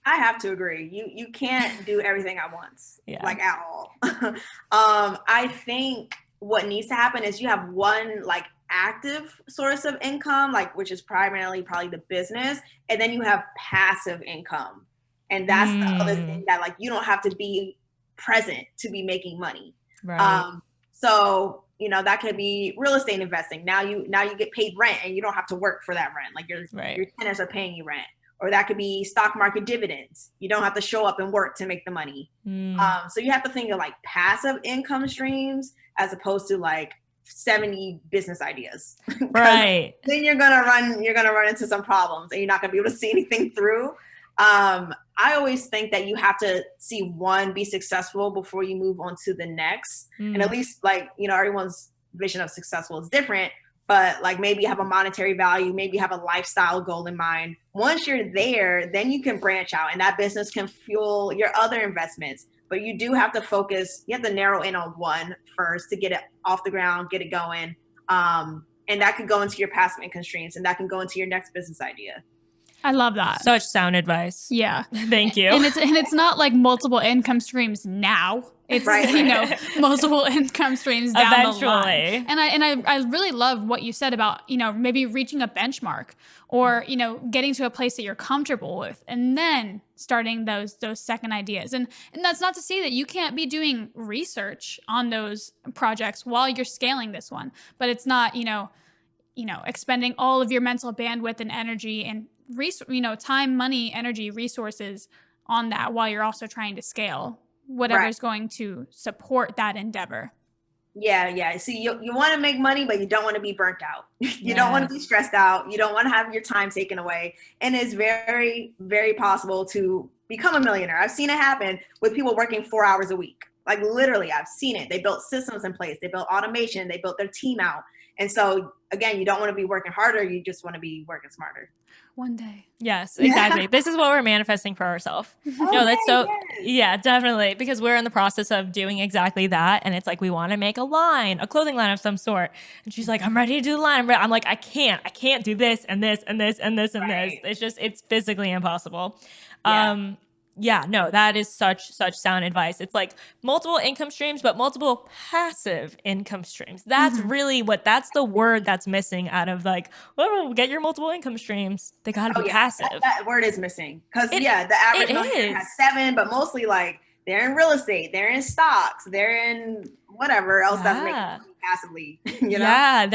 I have to agree. You can't do everything at once, like at all. I think what needs to happen is you have one like active source of income, like which is primarily probably the business, and then you have passive income. And that's the other thing that like you don't have to be present to be making money. Right. So, you know, that could be real estate investing. Now you get paid rent and you don't have to work for that rent. Like your tenants are paying you rent. Or that could be stock market dividends. You don't have to show up and work to make the money. So you have to think of like passive income streams as opposed to like 70 business ideas. Right. Then you're gonna run into some problems and you're not gonna be able to see anything through. I always think that you have to see one be successful before you move on to the next. And at least like, you know, everyone's vision of successful is different, but like maybe you have a monetary value, maybe you have a lifestyle goal in mind. Once you're there, then you can branch out and that business can fuel your other investments. But you do have to focus, you have to narrow in on one first to get it off the ground, get it going. And that could go into your passive income streams and that can go into your next business idea. I love that. Such sound advice. Yeah. Thank you. And it's not like multiple income streams now. It's you know, multiple income streams down the line. And I really love what you said about, you know, maybe reaching a benchmark or, you know, getting to a place that you're comfortable with and then starting those second ideas. And that's not to say that you can't be doing research on those projects while you're scaling this one, but it's not, you know, expending all of your mental bandwidth and energy and time, money, energy, resources on that while you're also trying to scale whatever is going to support that endeavor. Yeah. See, you want to make money, but you don't want to be burnt out. You don't want to be stressed out. You don't want to have your time taken away. And it's very, very possible to become a millionaire. I've seen it happen with people working 4 hours a week. Like literally, I've seen it. They built systems in place. They built automation. They built their team out. And so, again, you don't want to be working harder. You just want to be working smarter. One day. Yes, exactly. This is what we're manifesting for ourselves. No, that's so, yeah, definitely. Because we're in the process of doing exactly that. And it's like, we want to make a clothing line of some sort. And she's like, I'm ready to do the line. I'm like, I can't do this and this and this and this and this. It's physically impossible. Yeah, no, that is such sound advice. It's like multiple income streams, but multiple passive income streams. That's really that's the word that's missing out of like, oh, get your multiple income streams. They got to be passive. That word is missing. Because the average millionaire has 7, but mostly like they're in real estate, they're in stocks, they're in whatever else that's making money passively. You know? Yeah,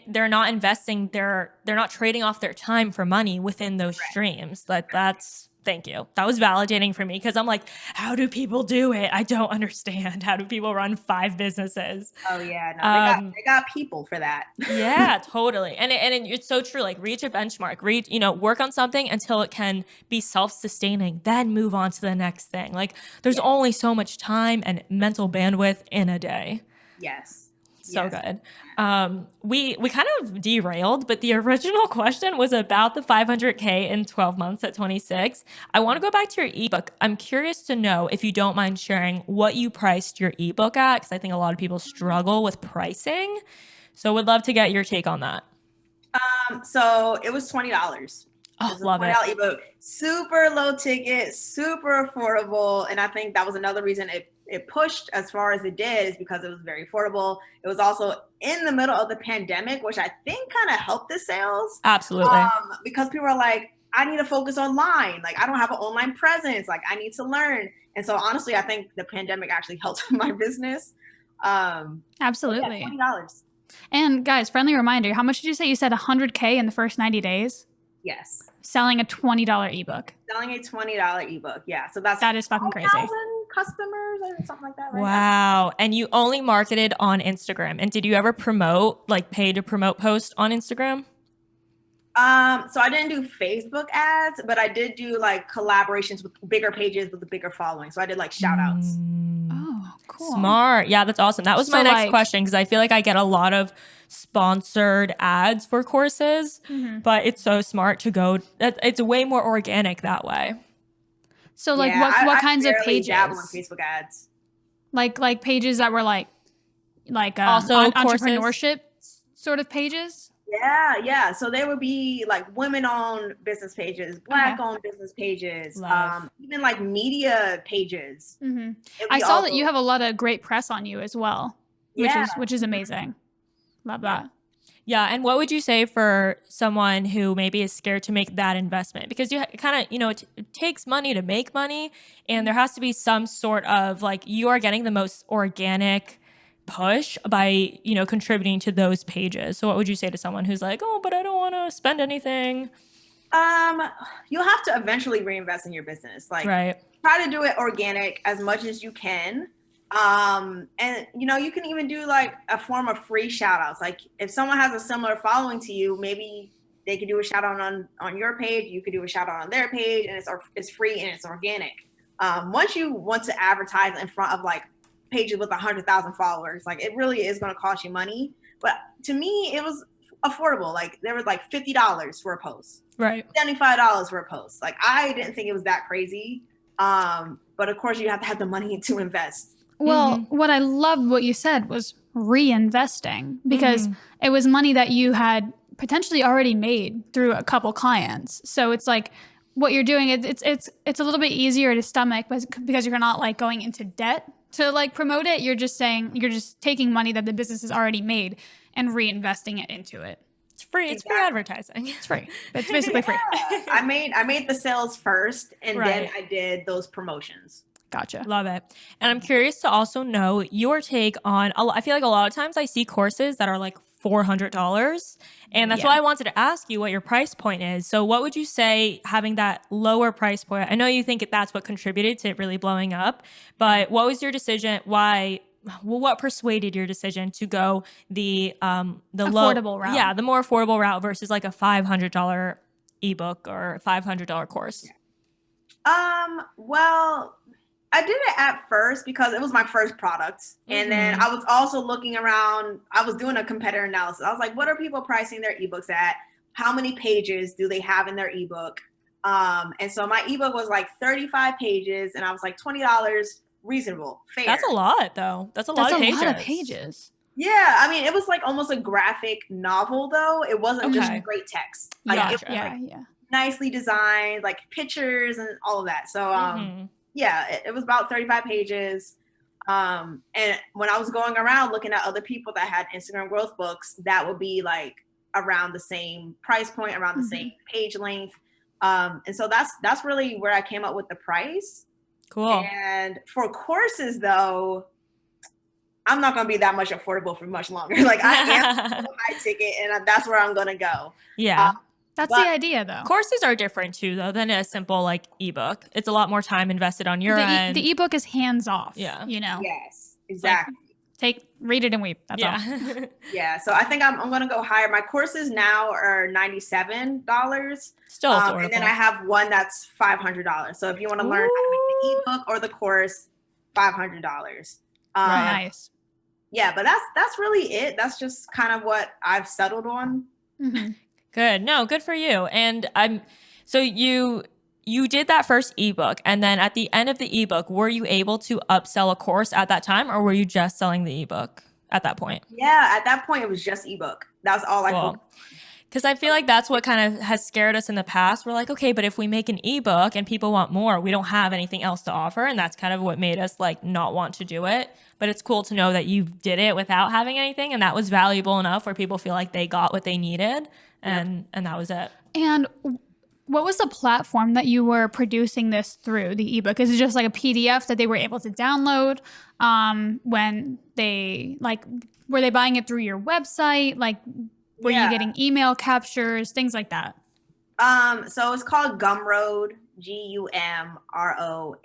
they're not investing, they're not trading off their time for money within those streams. That's thank you. That was validating for me because I'm like, how do people do it? I don't understand. How do people run 5 businesses? Oh yeah, no, they got people for that. Yeah, totally. And it's so true. Like reach a benchmark, work on something until it can be self-sustaining, then move on to the next thing. Like there's only so much time and mental bandwidth in a day. Yes. So good. We kind of derailed, but the original question was about the 500K in 12 months at 26. I want to go back to your ebook. I'm curious to know if you don't mind sharing what you priced your ebook at, because I think a lot of people struggle with pricing. So would love to get your take on that. So it was $20. Oh, love it. Ebook. Super low ticket, super affordable. And I think that was another reason it pushed as far as it did is because it was very affordable. It was also in the middle of the pandemic, which I think kind of helped the sales. Absolutely. Because people are like, I need to focus online. Like I don't have an online presence. Like I need to learn. And so honestly, I think the pandemic actually helped my business. Absolutely. Yeah, $20. And guys, friendly reminder, how much did you say? You said 100K in the first 90 days? Yes. Selling a $20 ebook. Selling a $20 ebook. Yeah. So that is fucking crazy. Customers or something like that, right? Wow. And you only marketed on Instagram. And did you ever promote, like pay to promote posts on Instagram? So I didn't do Facebook ads, but I did do like collaborations with bigger pages with a bigger following. So I did like shout outs. Oh, cool. Smart. Yeah, that's awesome. That was my next question because I feel like I get a lot of sponsored ads for courses, but it's so smart to go. It's way more organic that way. So like what kinds of pages? Dabble in Facebook ads. Like pages that were like also entrepreneurship sort of pages? Yeah. So there would be like women-owned business pages, Black-owned business pages, even like media pages. I saw that you have a lot of great press on you as well. which is amazing. Love that. Yeah. And what would you say for someone who maybe is scared to make that investment? Because you kind of, it takes money to make money, and there has to be some sort of like, you are getting the most organic push by, contributing to those pages. So what would you say to someone who's like, oh, but I don't want to spend anything? You'll have to eventually reinvest in your business. Like, try to do it organic as much as you can. And you can even do like a form of free shout outs. Like if someone has a similar following to you, maybe they could do a shout out on your page. You could do a shout out on their page, and it's free and it's organic. Once you want to advertise in front of like pages with 100,000 followers, like it really is going to cost you money. But to me, it was affordable. Like there was like $50 for a post, right? $75 for a post. Like I didn't think it was that crazy. But of course you have to have the money to invest. Well, what I loved what you said was reinvesting, because it was money that you had potentially already made through a couple clients. So it's like what you're doing, it's a little bit easier to stomach because you're not like going into debt to like promote it. You're just taking money that the business has already made and reinvesting it into it. It's free. It's free advertising. It's free. It's basically free. I made the sales first, and then I did those promotions. Gotcha. Love it. And I'm curious to also know your take on, I feel like a lot of times I see courses that are like $400. And that's why I wanted to ask you what your price point is. So what would you say having that lower price point? I know you think that's what contributed to it really blowing up, but what was your decision? What persuaded your decision to go the affordable route? Yeah, the more affordable route versus like a $500 ebook or $500 course? Well, I did it at first because it was my first product. And then I was also looking around. I was doing a competitor analysis. I was like, what are people pricing their ebooks at? How many pages do they have in their ebook? And so my ebook was like 35 pages, and I was like, $20, reasonable, fair. That's a lot, though. That's a lot of pages. Yeah, I mean, it was like almost a graphic novel, though. It wasn't just great text. Like, it was nicely designed, like pictures and all of that. So, it was about 35 pages. And when I was going around looking at other people that had Instagram growth books, that would be like around the same price point, around the same page length. And so that's really where I came up with the price. Cool. And for courses, though, I'm not going to be that much affordable for much longer. Like I am high ticket, and that's where I'm going to go. Yeah. That's the idea, though. Courses are different too, though, than a simple like ebook. It's a lot more time invested on your end. The ebook is hands off. Yeah. Yes, exactly. Like, read it and weep. That's all. Yeah. So I think I'm going to go higher. My courses now are $97. Still affordable. And then I have one that's $500. So if you want to learn how to make the ebook or the course, $500. Nice. Yeah, but that's really it. That's just kind of what I've settled on. Good. No, good for you. And so you did that first ebook, and then at the end of the ebook, were you able to upsell a course at that time, or were you just selling the ebook at that point? Yeah, at that point it was just ebook. That was all I could. Because I feel like that's what kind of has scared us in the past. We're like, okay, but if we make an ebook and people want more, we don't have anything else to offer. And that's kind of what made us like not want to do it. But it's cool to know that you did it without having anything. And that was valuable enough where people feel like they got what they needed. And that was it. And what was the platform that you were producing this through, the ebook? Is it just like a PDF that they were able to download when they were they buying it through your website? Like, were you getting email captures, things like that? So it's called Gumroad, Gumroad,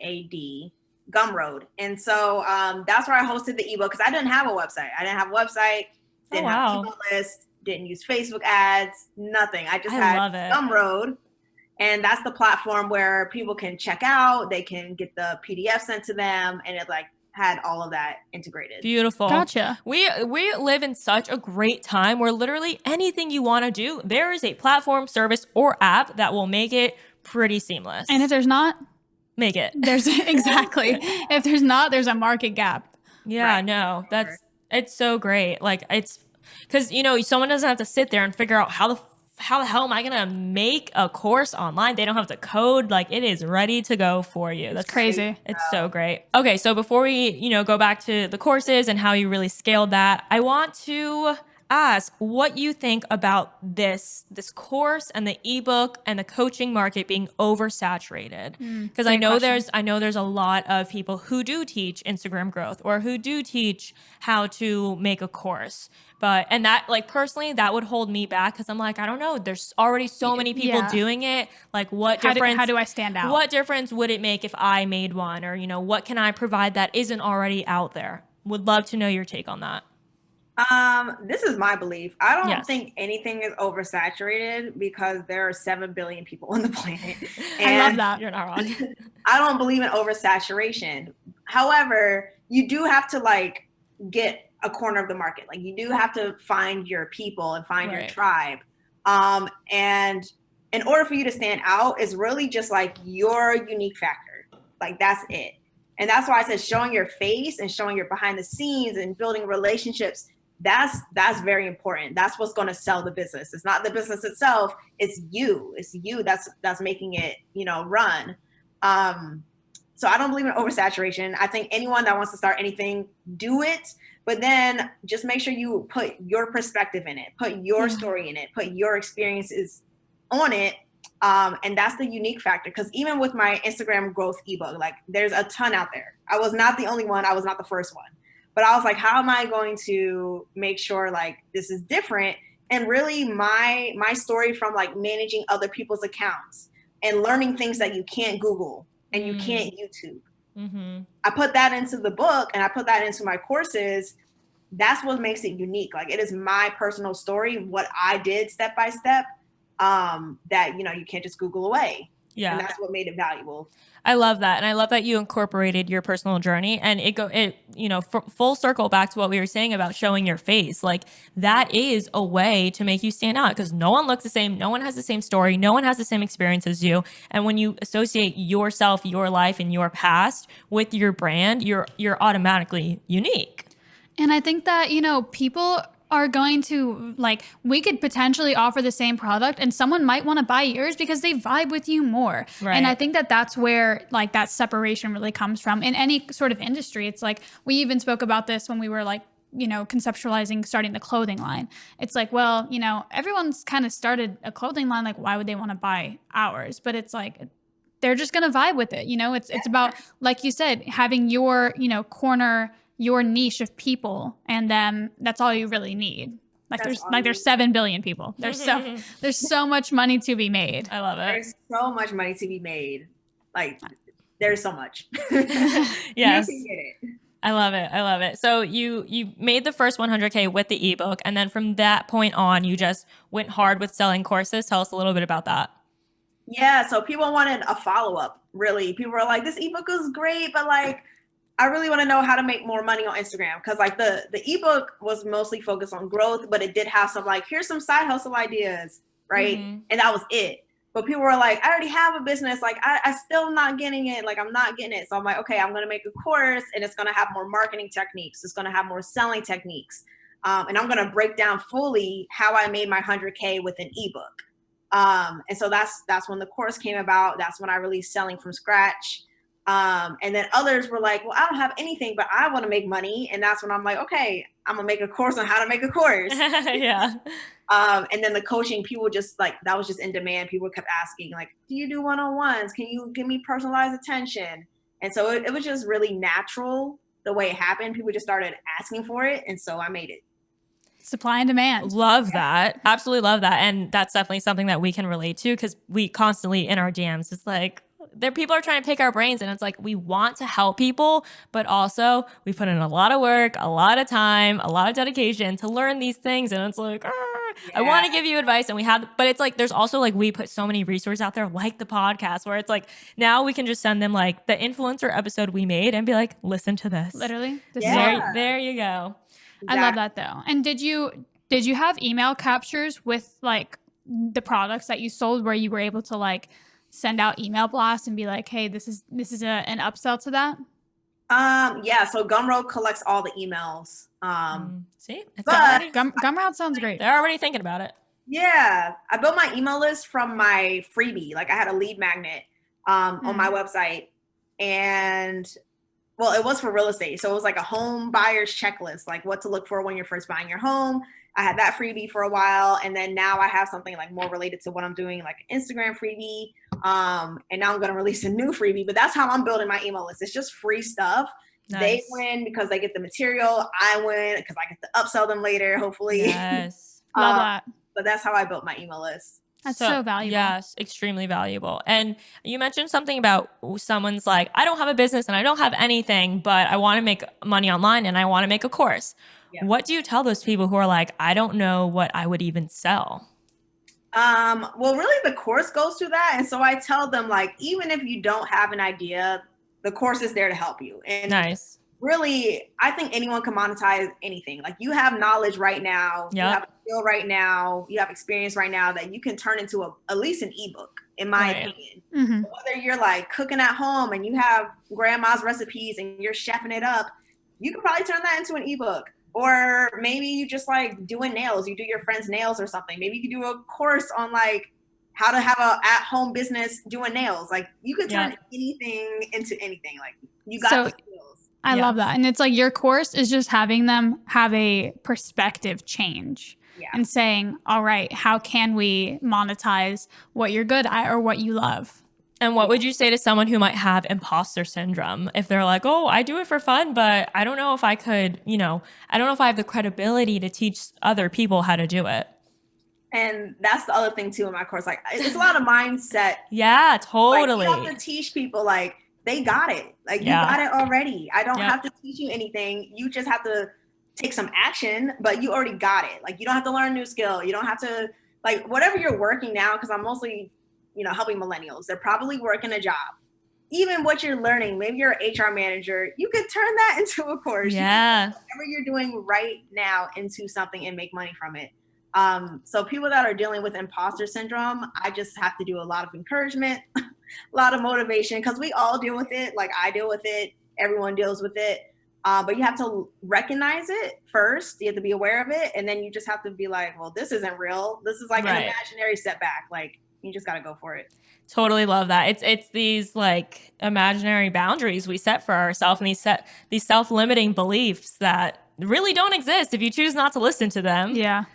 Gumroad. And so that's where I hosted the ebook because I didn't have a website. Didn't have an email list, didn't use Facebook ads, nothing. I just had Gumroad. And that's the platform where people can check out, they can get the PDF sent to them, and it had all of that integrated. Beautiful. Gotcha. We live in such a great time where literally anything you want to do, there is a platform, service, or app that will make it pretty seamless. And if there's not, make it. There's exactly. If there's not, there's a market gap. Yeah, it's so great. Like it's because, someone doesn't have to sit there and figure out how the how the hell am I going to make a course online? They don't have the code. Like, it is ready to go for you. That's crazy. It's so great. Okay. So before we, go back to the courses and how you really scaled that, I want to ask what you think about this course and the ebook and the coaching market being oversaturated. Because I know there's a lot of people who do teach Instagram growth or who do teach how to make a course. And that, like, personally, that would hold me back because I'm like, I don't know. There's already so many people doing it. Like, how do I stand out? What difference would it make if I made one? Or, what can I provide that isn't already out there? Would love to know your take on that. This is my belief. I don't think anything is oversaturated because there are 7 billion people on the planet. And I love that. You're not wrong. I don't believe in oversaturation. However, you do have to like get a corner of the market. Like you do have to find your people and find your tribe. And in order for you to stand out is really just like your unique factor. Like that's it. And that's why I said showing your face and showing your behind the scenes and building relationships. That's very important. That's what's going to sell the business. It's not the business itself. It's you. It's you that's making it, run. So I don't believe in oversaturation. I think anyone that wants to start anything, do it. But then just make sure you put your perspective in it, put your story in it, put your experiences on it. And that's the unique factor. Because even with my Instagram growth ebook, like there's a ton out there. I was not the only one. I was not the first one. But I was like, how am I going to make sure like this is different? And really my story from like managing other people's accounts and learning things that you can't Google and you can't YouTube. Mm-hmm. I put that into the book and I put that into my courses. That's what makes it unique. Like it is my personal story, what I did step by step, that, you can't just Google away. Yeah. And that's what made it valuable. I love that. And I love that you incorporated your personal journey and full circle back to what we were saying about showing your face. Like that is a way to make you stand out because no one looks the same. No one has the same story. No one has the same experience as you. And when you associate yourself, your life and your past with your brand, you're automatically unique. And I think that, people are going to like, we could potentially offer the same product and someone might want to buy yours because they vibe with you more. Right. And I think that that's where like that separation really comes from in any sort of industry. It's like, we even spoke about this when we were like, conceptualizing starting the clothing line. It's like, well, everyone's kind of started a clothing line. Like, why would they want to buy ours? But it's like, they're just going to vibe with it. It's about, like you said, having your, corner, your niche of people, and then that's all you really need. Like there's 7 billion people. There's so much money to be made. I love it. There's so much money to be made. Like there's so much. Yes. You can get it. I love it. So you made the first 100K with the ebook, and then from that point on, you just went hard with selling courses. Tell us a little bit about that. Yeah. So people wanted a follow-up. Really, people were like, "This ebook is great, but like." I really want to know how to make more money on Instagram because like the ebook was mostly focused on growth, but it did have some like, here's some side hustle ideas, right? Mm-hmm. And that was it. But people were like, I already have a business. Like I still not getting it. Like I'm not getting it. So I'm like, okay, I'm going to make a course and it's going to have more marketing techniques. It's going to have more selling techniques. And I'm going to break down fully how I made my 100K with an ebook. And so that's when the course came about. That's when I released Selling from Scratch. And then others were like, well, I don't have anything, but I want to make money. And that's when I'm like, okay, I'm gonna make a course on how to make a course. Yeah. And then the coaching, people just like, that was just in demand. People kept asking like, do you do one-on-ones? Can you give me personalized attention? And so it was just really natural the way it happened. People just started asking for it. And so I made it. Supply and demand. Love that. Absolutely love that. And that's definitely something that we can relate to because we constantly in our DMs, it's like, people are trying to pick our brains and it's like we want to help people, but also we put in a lot of work, a lot of time, a lot of dedication to learn these things. And it's like, I want to give you advice and but it's like there's also like we put so many resources out there like the podcast where it's like now we can just send them like the influencer episode we made and be like, listen to this. Literally. There you go. Exactly. I love that though. And did you have email captures with like the products that you sold where you were able to like send out email blasts and be like, hey, this is an upsell to that? Yeah. So Gumroad collects all the emails. See, Gumroad sounds great. They're already thinking about it. Yeah, I built my email list from my freebie. Like I had a lead magnet on my website, and well, it was for real estate. So it was like a home buyer's checklist, like what to look for when you're first buying your home. I had that freebie for a while. And then now I have something like more related to what I'm doing, like an Instagram freebie. And now I'm going to release a new freebie, but that's how I'm building my email list. It's just free stuff. Nice. They win because they get the material. I win because I get to upsell them later, hopefully. Yes. Love that. But that's how I built my email list. That's so valuable. Yes, extremely valuable. And you mentioned something about someone's like, I don't have a business and I don't have anything, but I want to make money online and I want to make a course. Yeah. What do you tell those people who are like, I don't know what I would even sell? Well, really the course goes to that. And so I tell them, like, even if you don't have an idea, the course is there to help you. And nice. Really, I think anyone can monetize anything. Like you have knowledge right now, you have a skill right now, you have experience right now that you can turn into at least an ebook, in my opinion. Mm-hmm. Whether you're like cooking at home and you have grandma's recipes and you're chefing it up, you can probably turn that into an ebook. Or maybe you just like doing nails, you do your friend's nails or something. Maybe you could do a course on like how to have a at-home business doing nails. Like you could turn anything into anything. Like you got the skills. I love that. And it's like your course is just having them have a perspective change and saying, all right, how can we monetize what you're good at or what you love? And what would you say to someone who might have imposter syndrome? If they're like, oh, I do it for fun, but I don't know if I could, I don't know if I have the credibility to teach other people how to do it. And that's the other thing too in my course. Like it's a lot of mindset. Yeah, totally. Like, you have to teach people like, they got it. Like you got it already. I don't have to teach you anything. You just have to take some action, but you already got it. Like you don't have to learn a new skill. You don't have to like whatever you're working now. Cause I'm mostly, helping millennials. They're probably working a job. Even what you're learning, maybe you're an HR manager, you could turn that into a course. Yeah. You can whatever you're doing right now into something and make money from it. So people that are dealing with imposter syndrome, I just have to do a lot of encouragement, a lot of motivation, because we all deal with it. Like I deal with it. Everyone deals with it. But you have to recognize it first. You have to be aware of it. And then you just have to be like, well, this isn't real. This is like an imaginary setback. Like you just got to go for it. Totally love that. It's these like imaginary boundaries we set for ourselves and these self-limiting beliefs that really don't exist if you choose not to listen to them. Yeah.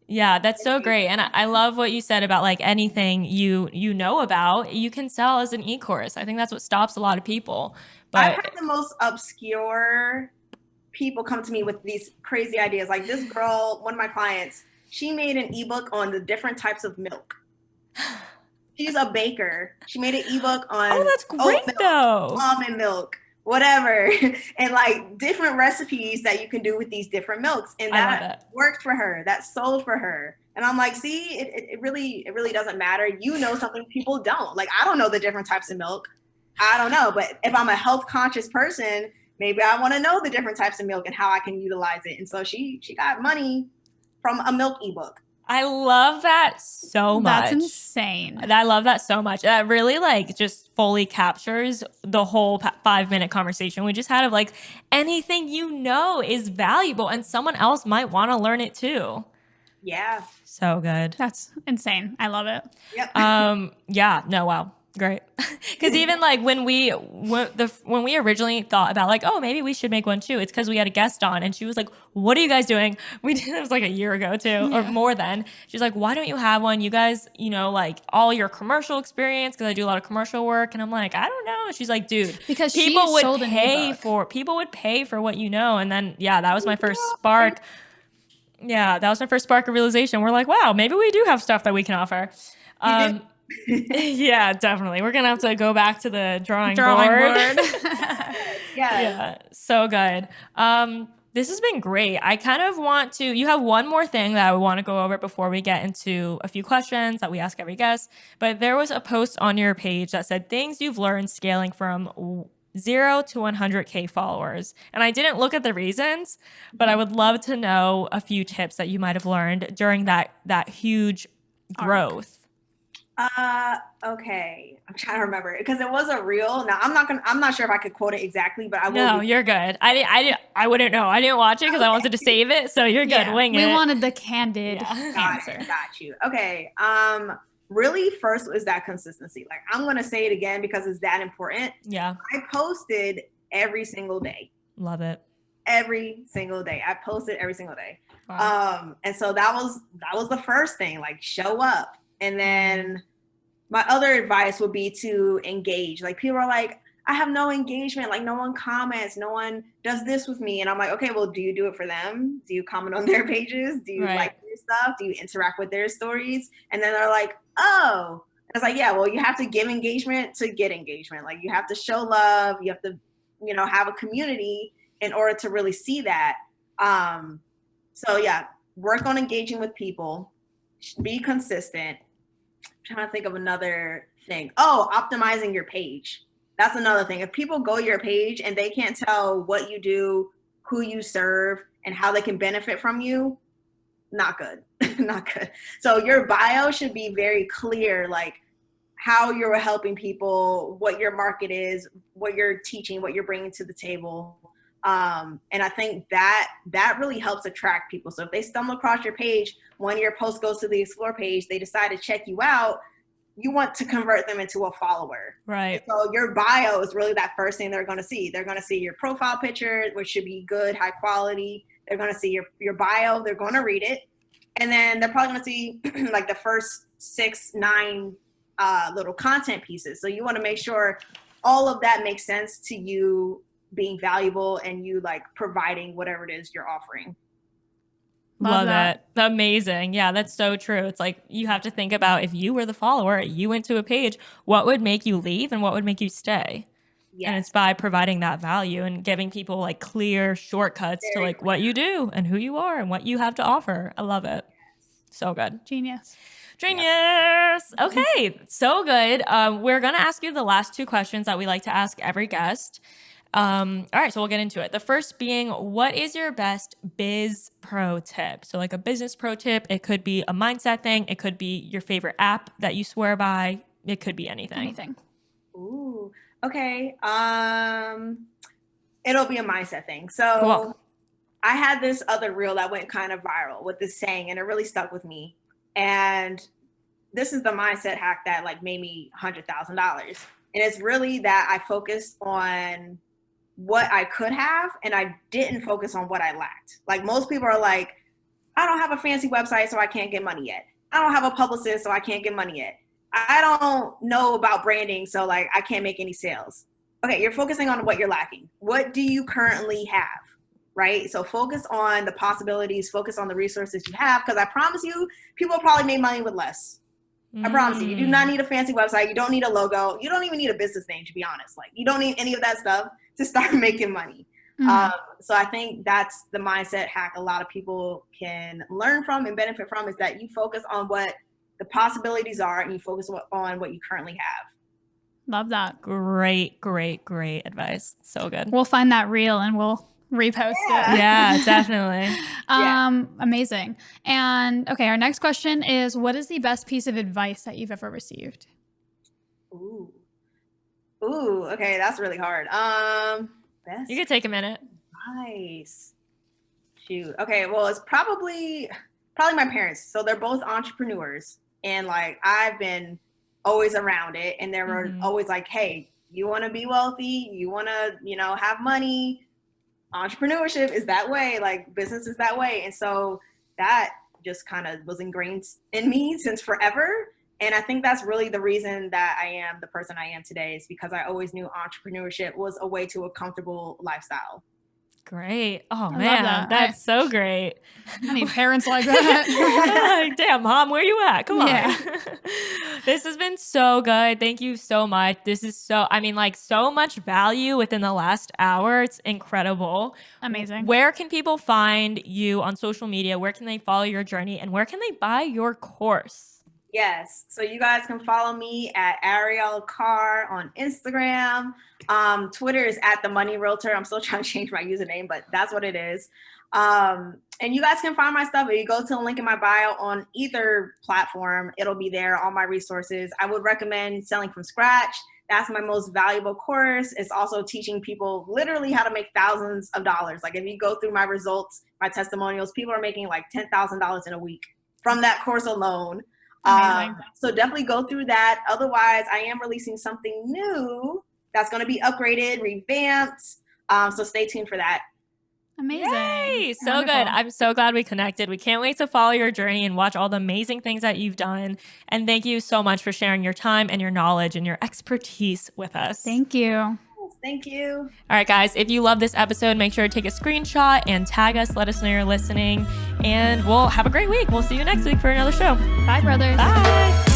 Yeah, that's so great. And I love what you said about like anything you know about, you can sell as an e-course. I think that's what stops a lot of people. But I've had the most obscure people come to me with these crazy ideas. Like this girl, one of my clients, she made an ebook on the different types of milk. She's a baker. She made an ebook on that's great milk, though. Almond milk, whatever, and like different recipes that you can do with these different milks, and that worked for her. That sold for her. And I'm like, see, it really doesn't matter. You know something people don't. Like I don't know the different types of milk. I don't know, but if I'm a health conscious person, maybe I want to know the different types of milk and how I can utilize it. And so she got money from a milk ebook. I love that so much. That's insane. I love that so much. That really like just fully captures the whole 5-minute conversation we just had of like anything is valuable and someone else might want to learn it too. Yeah. So good. That's insane. I love it. Yep. Wow. Great. Because even like when we originally thought about like, oh, maybe we should make one too, it's because we had a guest on and she was like, what are you guys doing? We did, it was like a year ago too, or more than. She's like, why don't you have one? You guys, like all your commercial experience, because I do a lot of commercial work. And I'm like, I don't know. She's like, dude, because people would pay for what you know. And then, that was my first spark. Yeah, that was my first spark of realization. We're like, wow, maybe we do have stuff that we can offer. Yeah, definitely. We're gonna have to go back to the drawing board. Yeah, so good. This has been great. I kind of want to, you have one more thing that I want to go over before we get into a few questions that we ask every guest, but there was a post on your page that said things you've learned scaling from 0 to 100K followers. And I didn't look at the reasons, but I would love to know a few tips that you might have learned during that huge growth. Okay. I'm trying to remember because it was a reel. Now I'm not sure if I could quote it exactly, but I will. No, you're good. I wouldn't know. I didn't watch it because I wanted to save it. So you're good. Wing it. We wanted the candid answer. Got you. Okay. Really first was that consistency. Like I'm going to say it again because it's that important. Yeah. I posted every single day. Love it. Every single day. I posted every single day. Wow. And so that was the first thing, like show up. And then my other advice would be to engage. Like people are like, I have no engagement. Like no one comments. No one does this with me. And I'm like, okay, well, do you do it for them? Do you comment on their pages? Do you like their stuff? Do you interact with their stories? And then they're like, oh. And it's like, yeah, well, you have to give engagement to get engagement. Like you have to show love. You have to, have a community in order to really see that. So yeah, work on engaging with people. Be consistent. I'm trying to think of another thing. Oh, optimizing your page. That's another thing. If people go to your page and they can't tell what you do, who you serve, and how they can benefit from you, not good. Not good. So your bio should be very clear, like how you're helping people, what your market is, what you're teaching, what you're bringing to the table. And I think that really helps attract people. So if they stumble across your page, when your post goes to the explore page, they decide to check you out, you want to convert them into a follower. Right. And so your bio is really that first thing they're going to see. They're going to see your profile picture, which should be good, high quality. They're going to see your bio. They're going to read it. And then they're probably going to see like the first 6-9 little content pieces. So you want to make sure all of that makes sense to you being valuable and you like providing whatever it is you're offering. Love that. Amazing. Yeah, that's so true. It's like you have to think about if you were the follower, you went to a page, what would make you leave and what would make you stay? Yes. And it's by providing that value and giving people like clear shortcuts to like what you do and who you are and what you have to offer. I love it. So good. Genius. Okay, so good. We're going to ask you the last 2 questions that we like to ask every guest. All right, so we'll get into it. The first being, what is your best biz pro tip? So like a business pro tip, it could be a mindset thing. It could be your favorite app that you swear by. It could be anything. Ooh, okay. It'll be a mindset thing. So cool. I had this other reel that went kind of viral with this saying, and it really stuck with me. And this is the mindset hack that like made me $100,000. And it's really that I focused on what I could have, and I didn't focus on what I lacked. Like most people are like, I don't have a fancy website, so I can't get money yet. I don't have a publicist, so I can't get money yet. I don't know about branding, so like I can't make any sales. Okay, you're focusing on what you're lacking. What do you currently have, right? So focus on the possibilities, focus on the resources you have, because I promise you, people probably make money with less. I promise you. You do not need a fancy website. You don't need a logo. You don't even need a business name, to be honest. Like you don't need any of that stuff to start making money. So I think that's the mindset hack a lot of people can learn from and benefit from, is that you focus on what the possibilities are and you focus on what you currently have. Love that. Great advice. So good. We'll find that reel and we'll repost it. Yeah, definitely. Amazing. And okay, our next question is, what is the best piece of advice that you've ever received? Ooh, okay, that's really hard. Best you could take a minute. Nice. Shoot. Okay, well, it's probably my parents. So they're both entrepreneurs, and like I've been always around it, and they were always like, hey, you want to be wealthy, you want to have money, entrepreneurship is that way, like business is that way. And so that just kind of was ingrained in me since forever. And I think that's really the reason that I am the person I am today, is because I always knew entrepreneurship was a way to a comfortable lifestyle. Great. Oh, man, that's so great. I need parents like that. Like, damn, Mom, where you at? Come on. This has been so good. Thank you so much. This is so much value within the last hour. It's incredible. Amazing. Where can people find you on social media? Where can they follow your journey? And where can they buy your course? Yes. So you guys can follow me at Ariel Carr on Instagram. Twitter is at The Money Realtor. I'm still trying to change my username, but that's what it is. And you guys can find my stuff. If you go to the link in my bio on either platform, it'll be there, all my resources. I would recommend Selling from Scratch. That's my most valuable course. It's also teaching people literally how to make thousands of dollars. Like if you go through my results, my testimonials, people are making like $10,000 in a week from that course alone. So definitely go through that. Otherwise, I am releasing something new that's going to be upgraded, revamped. So stay tuned for that. Amazing. Yay, so wonderful. Good. I'm so glad we connected. We can't wait to follow your journey and watch all the amazing things that you've done. And thank you so much for sharing your time and your knowledge and your expertise with us. Thank you. Thank you. All right, guys, if you love this episode, make sure to take a screenshot and tag us. Let us know you're listening. And we'll have a great week. We'll see you next week for another show. Bye, brothers. Bye.